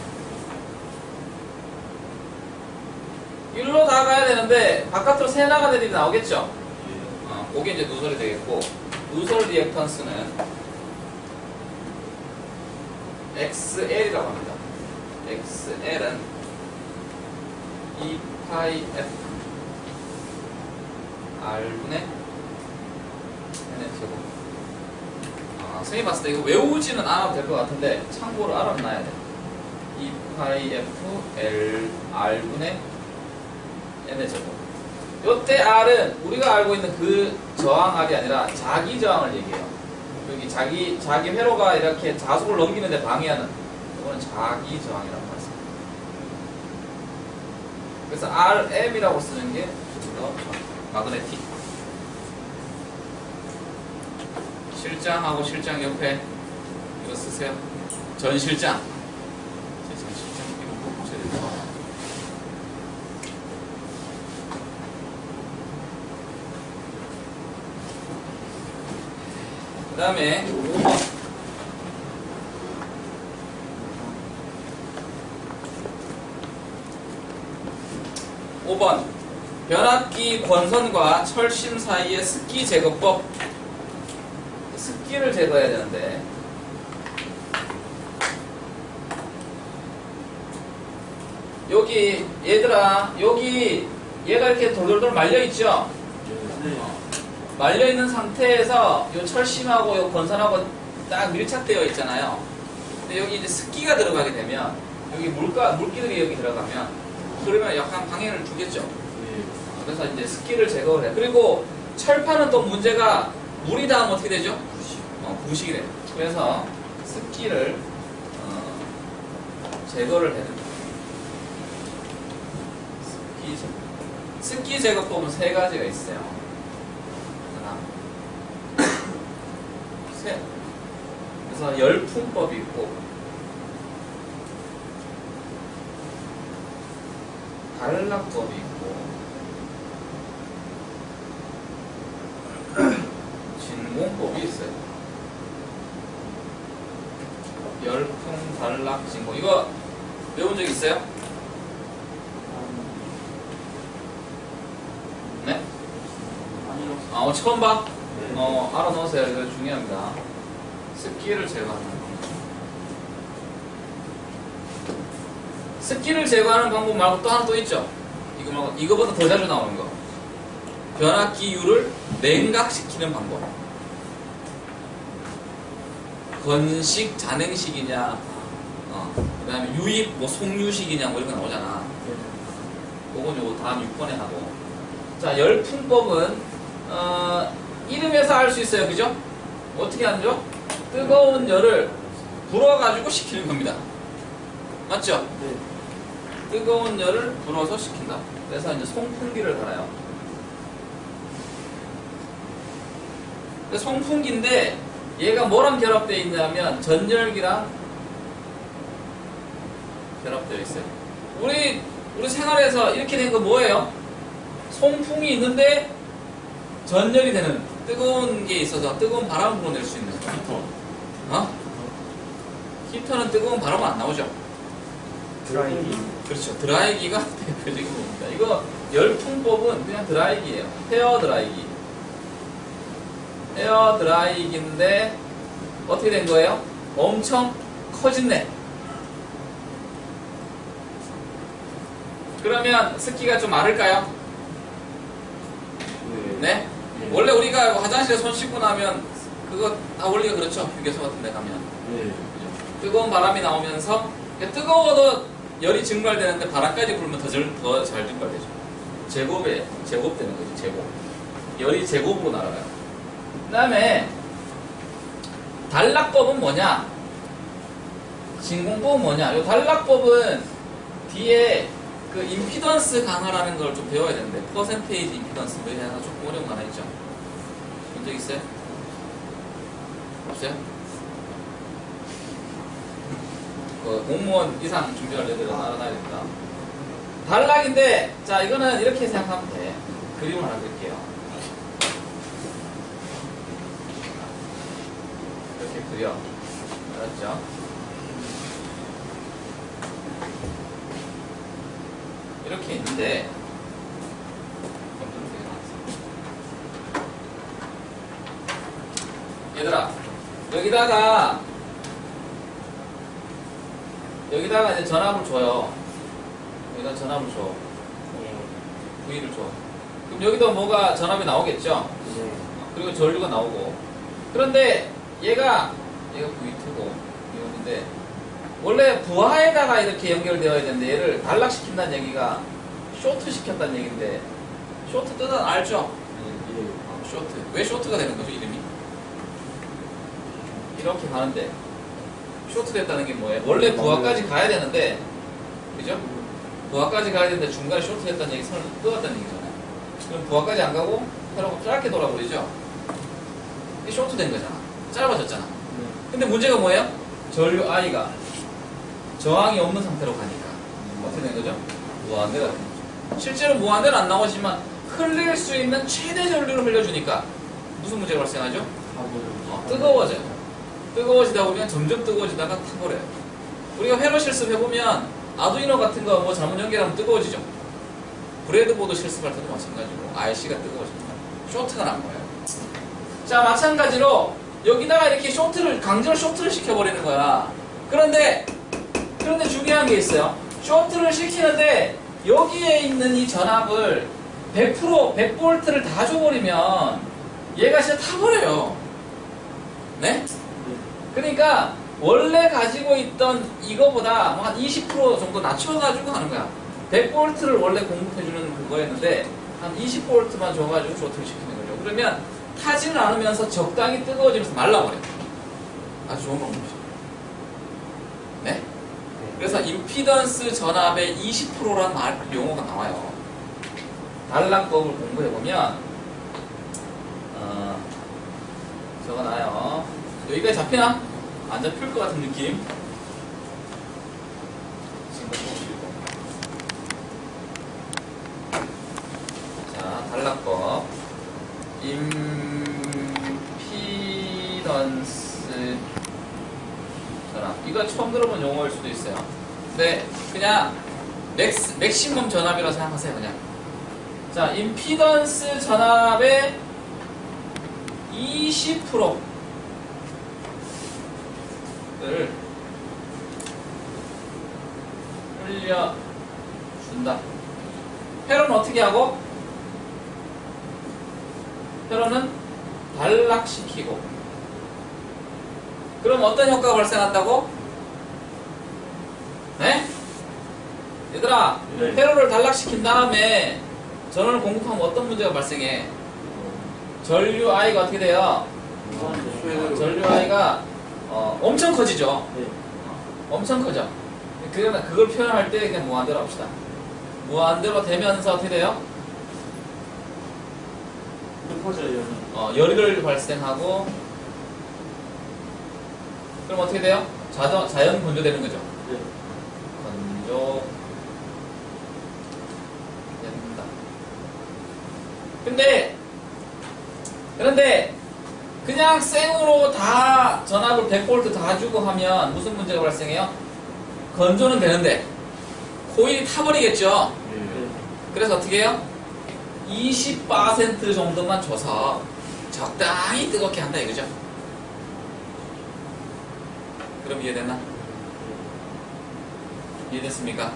일로 다 가야 되는데 바깥으로 새 나가는 애들이 나오겠죠? 그게 이제 누설이 되겠고, 누설 리액턴스는 XL이라고 합니다. XL은 2πf R분의 N의 제곱. 선생님 봤을 때 이거 외우지는 않아도 될 것 같은데 참고로 알아놔야 돼. 2πf L R분의 N의 제곱. 요때 R은 우리가 알고 있는 그 저항 R이 아니라 자기 저항을 얘기해요. 여기 자기 회로가 이렇게 자속을 넘기는데 방해하는, 이거는 자기 저항이라고 말씀합니다. 그래서 RM이라고 쓰는 게 더 마그네틱. 실장하고 실장 옆에 이거 쓰세요. 전 실장. 전 실장 이거 꼭 보셔야 돼요. 그 다음에 5번. 5번. 변압기 권선과 철심 사이의 습기 제거법. 습기를 제거해야 되는데, 여기 얘들아, 여기 얘가 이렇게 돌돌돌 말려있죠? 말려있는 상태에서 요 철심하고 요 권선하고 딱 밀착되어 있잖아요. 근데 여기 이제 습기가 들어가게 되면, 여기 물기들이 여기 들어가면, 그러면 약간 방해를 주겠죠? 그래서 이제 습기를 제거를 해. 그리고 철판은 또 문제가 물이 닿으면 어떻게 되죠? 부식이 돼요. 그래서 습기를 제거를 해야 됩니다. 습기 제거법은 세 가지가 있어요. 하나, 셋. 그래서 열풍법이 있고, 단락법이 있고, 진공법이 있어요. 열풍, 단락, 진공. 이거 배운 적 있어요? 네? 처음 봐? 알아놓으세요. 이거 중요합니다. 습기를 제거하는 방법. 습기를 제거하는 방법 말고 또 하나 또 있죠? 이거 말고, 이거보다 더 자주 나오는 거. 변압기율을 냉각시키는 방법. 건식, 잔행식이냐, 그 다음에 유입, 송유식이냐, 이런 거 나오잖아. 그건 요거 다음 6번에 하고. 자, 열풍법은, 이름에서 알 수 있어요. 그죠? 어떻게 하죠? 뜨거운 열을 불어가지고 식히는 겁니다. 맞죠? 네. 뜨거운 열을 불어서 식힌다. 그래서 이제 송풍기를 달아요. 송풍기인데 얘가 뭐랑 결합되어 있냐면 전열기랑 결합되어 있어요. 우리 생활에서 이렇게 된 거 뭐예요? 송풍이 있는데 전열이 되는, 뜨거운 게 있어서 뜨거운 바람을 불어낼 수 있는. 히터는 뜨거운 바람은 안 나오죠. 드라이기. 그렇죠. 드라이기가 대표적인 겁니다. 이거 열풍법은 그냥 드라이기예요. 헤어 드라이기. 헤어 드라이기인데 어떻게 된 거예요? 엄청 커진네. 그러면 습기가 좀 마를까요? 네? 원래 우리가 화장실에 손 씻고 나면 그거 다 원리가 그렇죠. 휴게소 같은 데 가면. 네. 뜨거운 바람이 나오면서 뜨거워도 열이 증발되는데 바람까지 불면 더 잘 증발되죠. 제곱되는 거죠. 제곱. 열이 제곱으로 날아가요. 그 다음에 단락법은 뭐냐? 진공법은 뭐냐? 이 단락법은 뒤에 그 임피던스 강화라는 걸 좀 배워야 되는데, 퍼센테이지 임피던스 뭐 이런 하나 조금 어려운 거 하나 있죠? 본 적 있어요? 없어요? 공무원 이상 준비할 애들은 알아놔야 됩니다. 단락인데, 자, 이거는 이렇게 생각하면 돼. 그림을 하나 그릴게요. 이렇게 그려. 알았죠? 이렇게 있는데, 얘들아, 여기다가 이제 전압을 줘요. 여기다 전압을 줘. V를 줘. 그럼 여기도 뭐가 전압이 나오겠죠? 네. 그리고 전류가 나오고. 그런데 얘가 V2고 이온인데 원래 부하에다가 이렇게 연결되어야 되는데 얘를 단락시킨다는 얘기가 쇼트 시켰다는 얘기인데 쇼트 뜻은 알죠? 쇼트. 왜 쇼트가 되는 거죠, 이름이? 이렇게 가는데 쇼트 됐다는 게 뭐예요? 원래 부하까지 가야 되는데, 그죠? 부하까지 가야 되는데 중간에 쇼트 됐다는 얘기, 선을 끄었다는 얘기잖아요. 그럼 부하까지 안 가고 회로가 짧게 돌아버리죠? 이게 쇼트 된 거잖아. 짧아졌잖아. 근데 문제가 뭐예요? 전류 I가 저항이 없는 상태로 가니까 어떻게 된 거죠? 무한대가 된 거죠. 실제로 무한대는 안 나오지만 흘릴 수 있는 최대 전류를 흘려주니까 무슨 문제가 발생하죠? 뜨거워져요. 뜨거워지다 보면 점점 뜨거워지다가 타버려요. 우리가 회로 실습해보면 아두이노 같은 거 뭐 잘못 연결하면 뜨거워지죠. 브레드보드 실습할 때도 마찬가지고 IC가 뜨거워집니다. 쇼트가 난 거예요. 자, 마찬가지로 여기다가 이렇게 강제로 쇼트를 시켜버리는 거야. 그런데 중요한 게 있어요. 쇼트를 시키는데 여기에 있는 이 전압을 100V를 다 줘버리면 얘가 진짜 타버려요. 네? 그러니까 원래 가지고 있던 이거보다 뭐 한 20% 정도 낮춰가지고 하는 거야. 100V를 원래 공급해주는 그거였는데 한 20V만 줘가지고 쇼트를 시키는 거죠. 그러면 타지는 않으면서 적당히 뜨거워지면서 말라버려. 아주 좋은 방법이죠. 네? 그래서 임피던스 전압의 20%라는 용어가 나와요. 단락법을 공부해보면 적어놔요. 여기까지 잡히나? 안 잡힐 것 같은 느낌. 자, 단락법. 임피던스 전압. 이거 처음 들어본 용어일 수도 있어요. 근데 그냥 맥시멈 전압이라고 생각하세요. 그냥. 자, 임피던스 전압의 20%를 흘려준다. 회로는 어떻게 하고? 회로는 단락시키고. 그럼 어떤 효과가 발생한다고? 네? 얘들아, 네. 회로를 단락시킨 다음에 전원을 공급하면 어떤 문제가 발생해? 전류 I가 어떻게 돼요? 전류 I가 엄청 커지죠? 네. 엄청 커져. 그걸 표현할 때 그냥 무한대로 합시다. 무한대로 되면서 어떻게 돼요? 퍼져요. 열을 발생하고, 그럼 어떻게 돼요? 자연 건조되는 거죠. 네. 건조 된다. 그런데 그냥 생으로 다 전압을 100V 다 주고 하면 무슨 문제가 발생해요? 건조는 되는데 코일이 타버리겠죠. 네. 그래서 어떻게 해요? 20% 정도만 줘서 적당히 뜨겁게 한다 이거죠. 그럼 이해됐나? 이해됐습니까?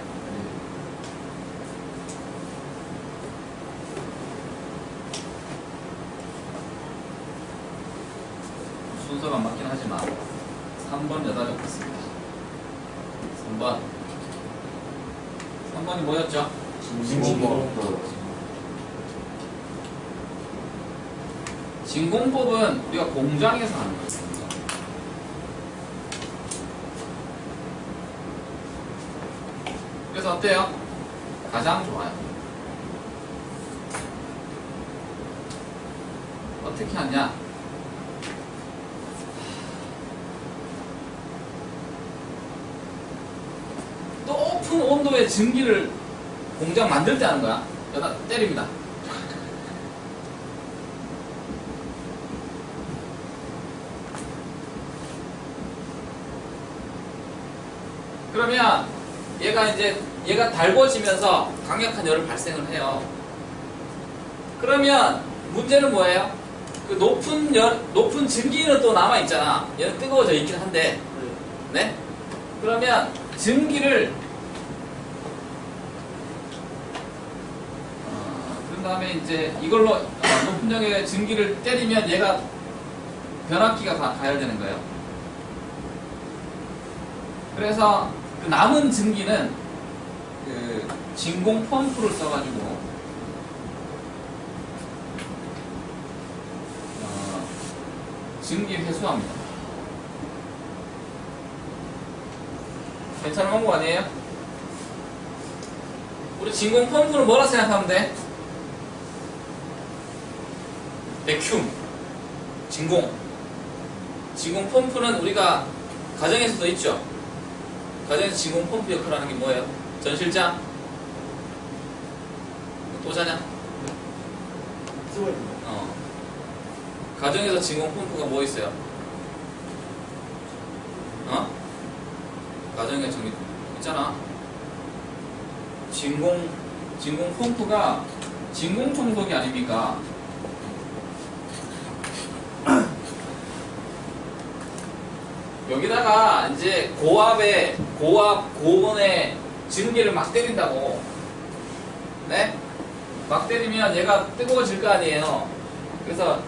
순서가 맞긴 하지만 3번 여다 적겠습니다. 3번이 뭐였죠? 진공법은 우리가 공장에서 하는 거예요. 그래서 어때요? 가장 좋아요. 어떻게 하냐? 높은 온도의 증기를 공장 만들 때 하는 거야. 여기다 때립니다. 그러면 얘가 달궈지면서 강력한 열을 발생을 해요. 그러면 문제는 뭐예요? 그 높은 증기는 또 남아있잖아. 얘는 뜨거워져 있긴 한데. 네? 그러면 증기를 그런 다음에 이제 이걸로 높은 영역의 증기를 때리면 얘가 변압기가 가열되는 거예요. 그래서 그 남은 증기는 그 진공 펌프를 써가지고 증기 회수합니다. 괜찮은 방법 아니에요? 우리 진공 펌프는 뭐라 생각하면 돼? 백큐, 진공 펌프는 우리가 가정에서도 있죠. 가정에서 진공 펌프 역할을 하는 게 뭐예요? 전 실장? 또 자냐? 쓰고 있는 가정에서 진공 펌프가 뭐 있어요? 가정에 저기 있잖아. 진공 펌프가 진공 청소기 아닙니까? 여기다가 이제 고온의 증기를 막 때린다고. 네? 막 때리면 얘가 뜨거워질 거 아니에요. 그래서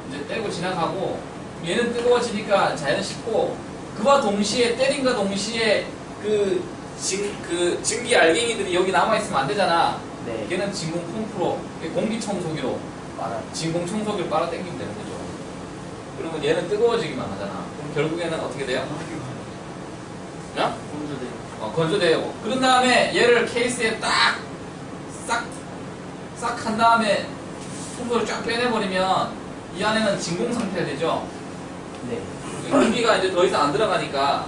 이제 때리고 지나가고, 얘는 뜨거워지니까 자연은 식고, 그와 동시에 때린과 동시에 그 증기 알갱이들이 여기 남아있으면 안 되잖아. 네. 얘는 진공 펌프로, 공기청소기로 말아. 진공 청소기를 빨아당기면 되는 거죠. 그러면 얘는 뜨거워지기만 하잖아. 그럼 결국에는 어떻게 돼요? 야? 건조돼요. 그런 다음에 얘를 케이스에 싹 한 다음에 청소를 쫙 빼내버리면 이 안에는 진공 상태가 되죠. 네. 공기가 이제 더 이상 안 들어가니까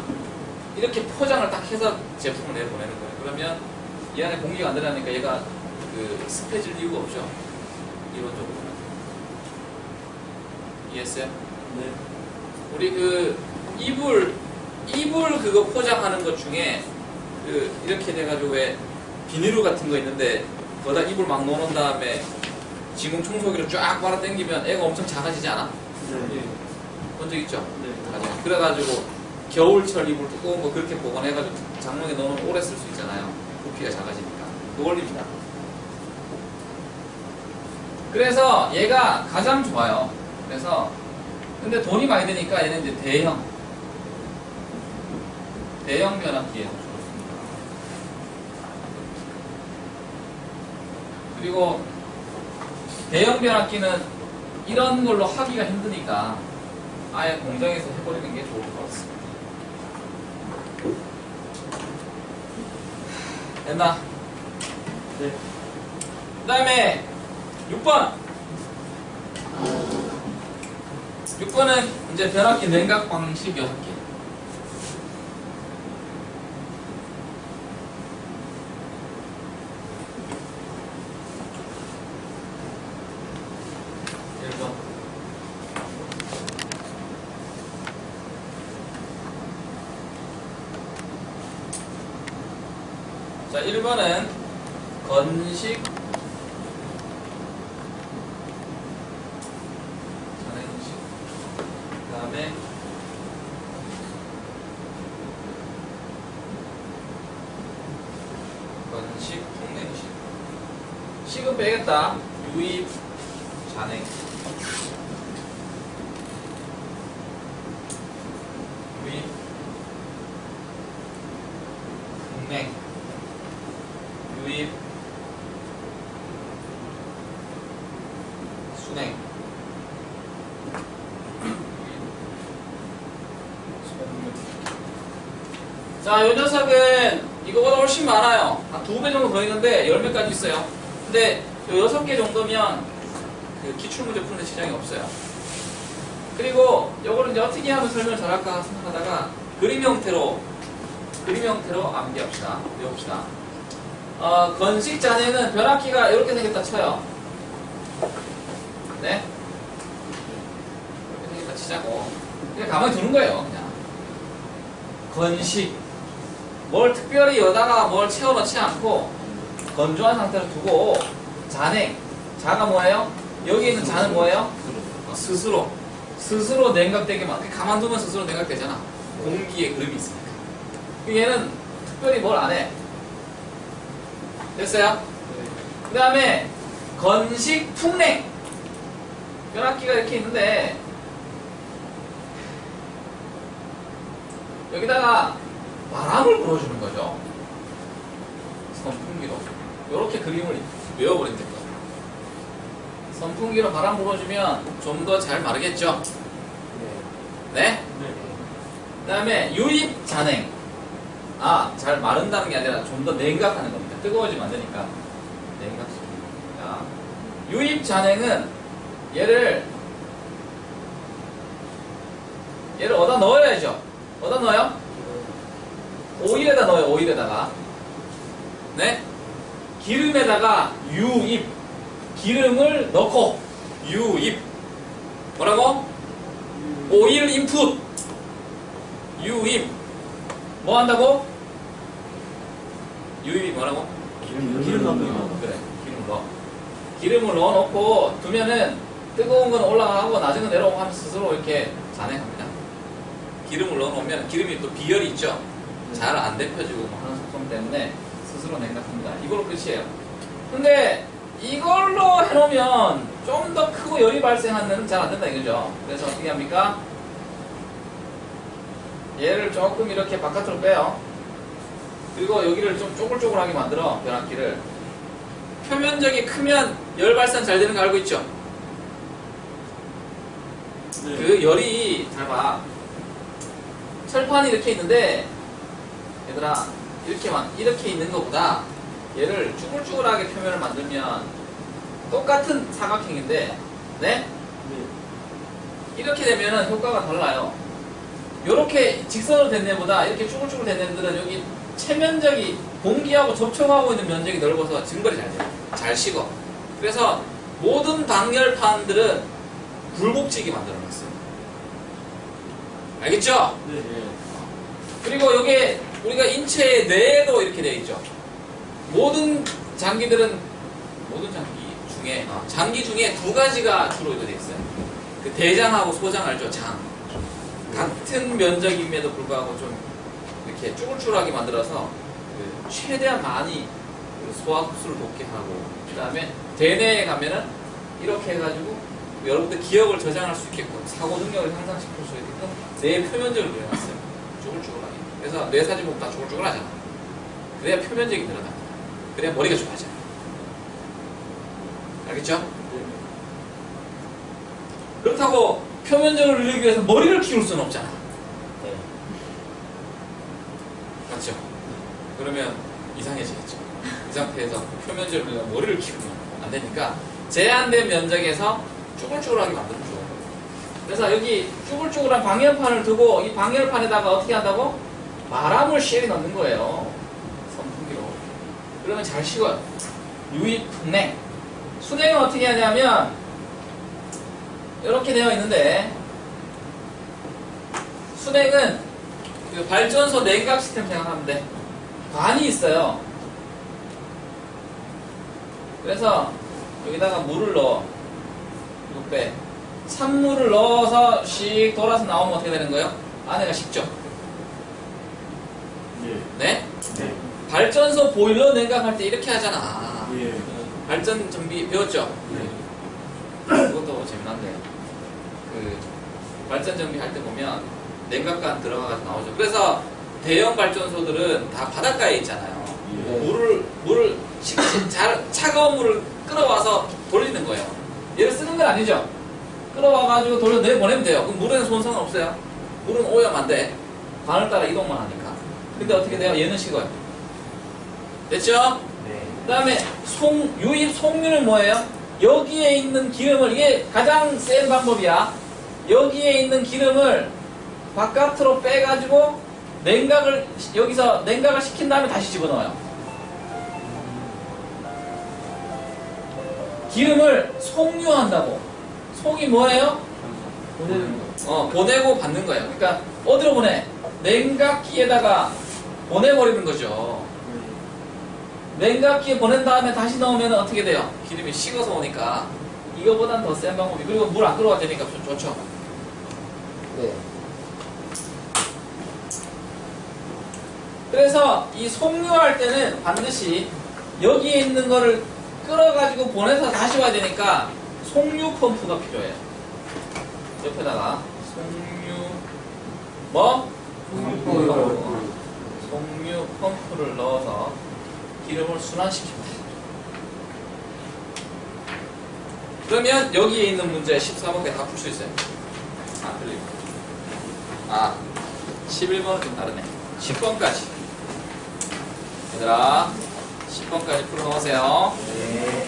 이렇게 포장을 딱 해서 제품을 내보내는 거예요. 그러면 이 안에 공기가 안 들어가니까 얘가 그 습해질 이유가 없죠. 이론적으로는. 이해했어요? 네. 우리 그 이불 그거 포장하는 것 중에 그 이렇게 돼가지고 왜 비닐로 같은 거 있는데 거기다 이불 막 넣어놓은 다음에 진공 청소기로 쫙 빨아당기면 애가 엄청 작아지지 않아? 네. 본 적 있죠? 네. 맞아요. 그래가지고 겨울철 이불 두꺼운 거 그렇게 보관해가지고 장롱에 넣으면 오래 쓸 수 있잖아요. 부피가 작아지니까. 그 원리입니다. 그래서 얘가 가장 좋아요. 그래서 근데 돈이 많이 드니까 얘는 이제 대형 변압기에 좋습니다. 그리고 대형 변압기는 이런 걸로 하기가 힘드니까 아예 공장에서 해버리는 게 좋을 것 같습니다. 됐나? 네. 그 다음에 6번. 6번은 이제 변압기 냉각 방식 6개. 자, 1번은 건식 전행식, 그 다음에 건식 통냉식. 식은 빼겠다. 유입 잔행, 유입 통냉, 유입 순행, 자, 요 녀석은 이거보다 훨씬 많아요. 한 2배 정도 더 있는데 10배까지 있어요. 근데 요 6개 정도면 그 기출문제 푸는데 지장이 없어요. 그리고 요거를 이제 어떻게 하면 설명을 잘할까 생각하다가 그림 형태로 그림 형태로 암기합시다. 외웁시다. 건식 잔해는 변압기가 이렇게 생겼다 쳐요. 네? 이렇게 생겼다 치자고. 그냥 가만히 두는 거예요, 그냥. 건식. 뭘 특별히 여다가 뭘 채워넣지 않고, 건조한 상태로 두고, 잔행. 자가 뭐예요? 여기 있는 잔은 뭐예요? 스스로 냉각되게만. 가만두면 스스로 냉각되잖아. 공기의 그림이 있으니까. 얘는 특별히 뭘 안 해. 됐어요? 그 다음에 건식 풍냉. 변압기가 이렇게 있는데 여기다가 바람을 불어주는 거죠. 선풍기로. 이렇게 그림을 외워버리면 될 거예요. 선풍기로 바람 불어주면 좀 더 잘 마르겠죠? 네? 그 다음에 유입 잔행. 잘 마른다는 게 아니라 좀 더 냉각하는 겁니다. 뜨거워지면 안 되니까. 냉각시킵니다. 유입 잔행은 얘를 어디다 넣어야죠. 어디다 넣어요? 오일에다 넣어요. 오일에다가. 네? 기름에다가 유입. 기름을 넣고 유입. 뭐라고? 오일 인풋. 유입. 뭐 한다고? 유입이 뭐라고? 기름 넣는 거. 그래, 기름 넣어. 기름을 넣어놓고 두면은 뜨거운 건 올라가고 낮은 건 내려오고 하면서 스스로 이렇게 잔행합니다. 기름을 넣어놓으면 기름이 또 비열이 있죠? 잘 안 데펴지고 뭐 하는 속성 때문에 스스로 냉각합니다. 이걸로 끝이에요. 근데 이걸로 해놓으면 좀 더 크고 열이 발생하는 잘 안 된다 이거죠. 그래서 어떻게 합니까? 얘를 조금 이렇게 바깥으로 빼요. 그리고 여기를 좀 쪼글쪼글하게 만들어, 변압기를. 표면적이 크면 열 발산 잘 되는 거 알고 있죠? 네. 그 열이, 잘 봐. 철판이 이렇게 있는데, 얘들아, 이렇게 있는 것보다 얘를 쭈글쭈글하게 표면을 만들면 똑같은 사각형인데, 네? 이렇게 되면 효과가 달라요. 요렇게 직선으로 된 애보다 이렇게 쭈글쭈글 된 애들은 여기 체면적이 공기하고 접촉하고 있는 면적이 넓어서 증발이 잘 돼요. 잘 식어. 그래서 모든 방열판들은 굴곡지게 만들어 놨어요. 알겠죠? 네. 그리고 여기에 우리가 인체의 뇌에도 이렇게 되어 있죠. 모든 장기 중에 장기 중에 두 가지가 주로 되어 있어요. 그 대장하고 소장 알죠? 장. 같은 면적임에도 불구하고 좀 이렇게 쭈글쭈글하게 만들어서 그 최대한 많이 그 소화 흡수를 돕게 하고, 그 다음에 대뇌에 가면은 이렇게 해가지고 여러분들 기억을 저장할 수 있게끔 사고 능력을 향상시킬 수 있게끔 뇌 표면적을 그려놨어요. 쭈글쭈글하게. 그래서 뇌 사진 보면 다 쭈글쭈글하잖아. 그래야 표면적이 늘어납니다. 그래야 머리가 좋아져요. 알겠죠? 그렇다고 표면적을 늘리기 위해서 머리를 키울 수는 없잖아. 네. 맞죠? 그러면 이상해지겠죠. 이 상태에서 표면적을 늘리면 머리를 키우면 안 되니까 제한된 면적에서 쭈글쭈글하게 만드는 거예요. 그래서 여기 쭈글쭈글한 방열판을 두고 이 방열판에다가 어떻게 한다고? 바람을 쉐리 넣는 거예요. 선풍기로. 그러면 잘 식어요. 유입, 풍냉. 순행은 어떻게 하냐면 이렇게 되어 있는데, 순행은 그 발전소 냉각 시스템 생각하면 돼. 관이 있어요. 그래서 여기다가 물을 넣어. 이거 빼. 찬물을 넣어서 씩 돌아서 나오면 어떻게 되는 거예요? 안에가 식죠. 네? 네. 발전소 보일러 냉각할 때 이렇게 하잖아. 예. 발전 정비 배웠죠? 네. 그것도 재미난데, 그 발전 정비할 때 보면 냉각관 들어가서 나오죠. 그래서 대형 발전소들은 다 바닷가에 있잖아요. 물을 차가운 물을 끌어와서 돌리는 거예요. 얘를 쓰는 건 아니죠. 끌어와가지고 내보내면 돼요. 그럼 물에는 손상은 없어요. 물은 오염 안 돼. 관을 따라 이동만 하니까. 근데 어떻게 돼요? 얘는 식어요. 됐죠? 네. 그 다음에 유입 송유는 뭐예요? 여기에 있는 기름을, 이게 가장 센 방법이야. 여기에 있는 기름을 바깥으로 빼가지고 냉각을 여기서 냉각을 시킨 다음에 다시 집어넣어요. 기름을 송유한다고. 송이 뭐예요? 보내고 받는 거예요. 그러니까 어디로 보내? 냉각기에다가 보내버리는 거죠. 냉각기에 보낸 다음에 다시 넣으면 어떻게 돼요? 기름이 식어서 오니까 이거보단 더 센 방법이. 그리고 물 안 끓어가 되니까 좀 좋죠. 네. 그래서 이 송유할 때는 반드시 여기에 있는 거를 끌어가지고 보내서 다시 와야 되니까 송유 펌프가 필요해요. 옆에다가 송유 송유 펌프를 넣어서 기름을 순환시킵니다. 그러면 여기에 있는 문제 14번까지 다 풀 수 있어요. 안 틀립니다. 11번은 좀 다르네. 10번까지. 얘들아, 10번까지 풀어놓으세요. 네.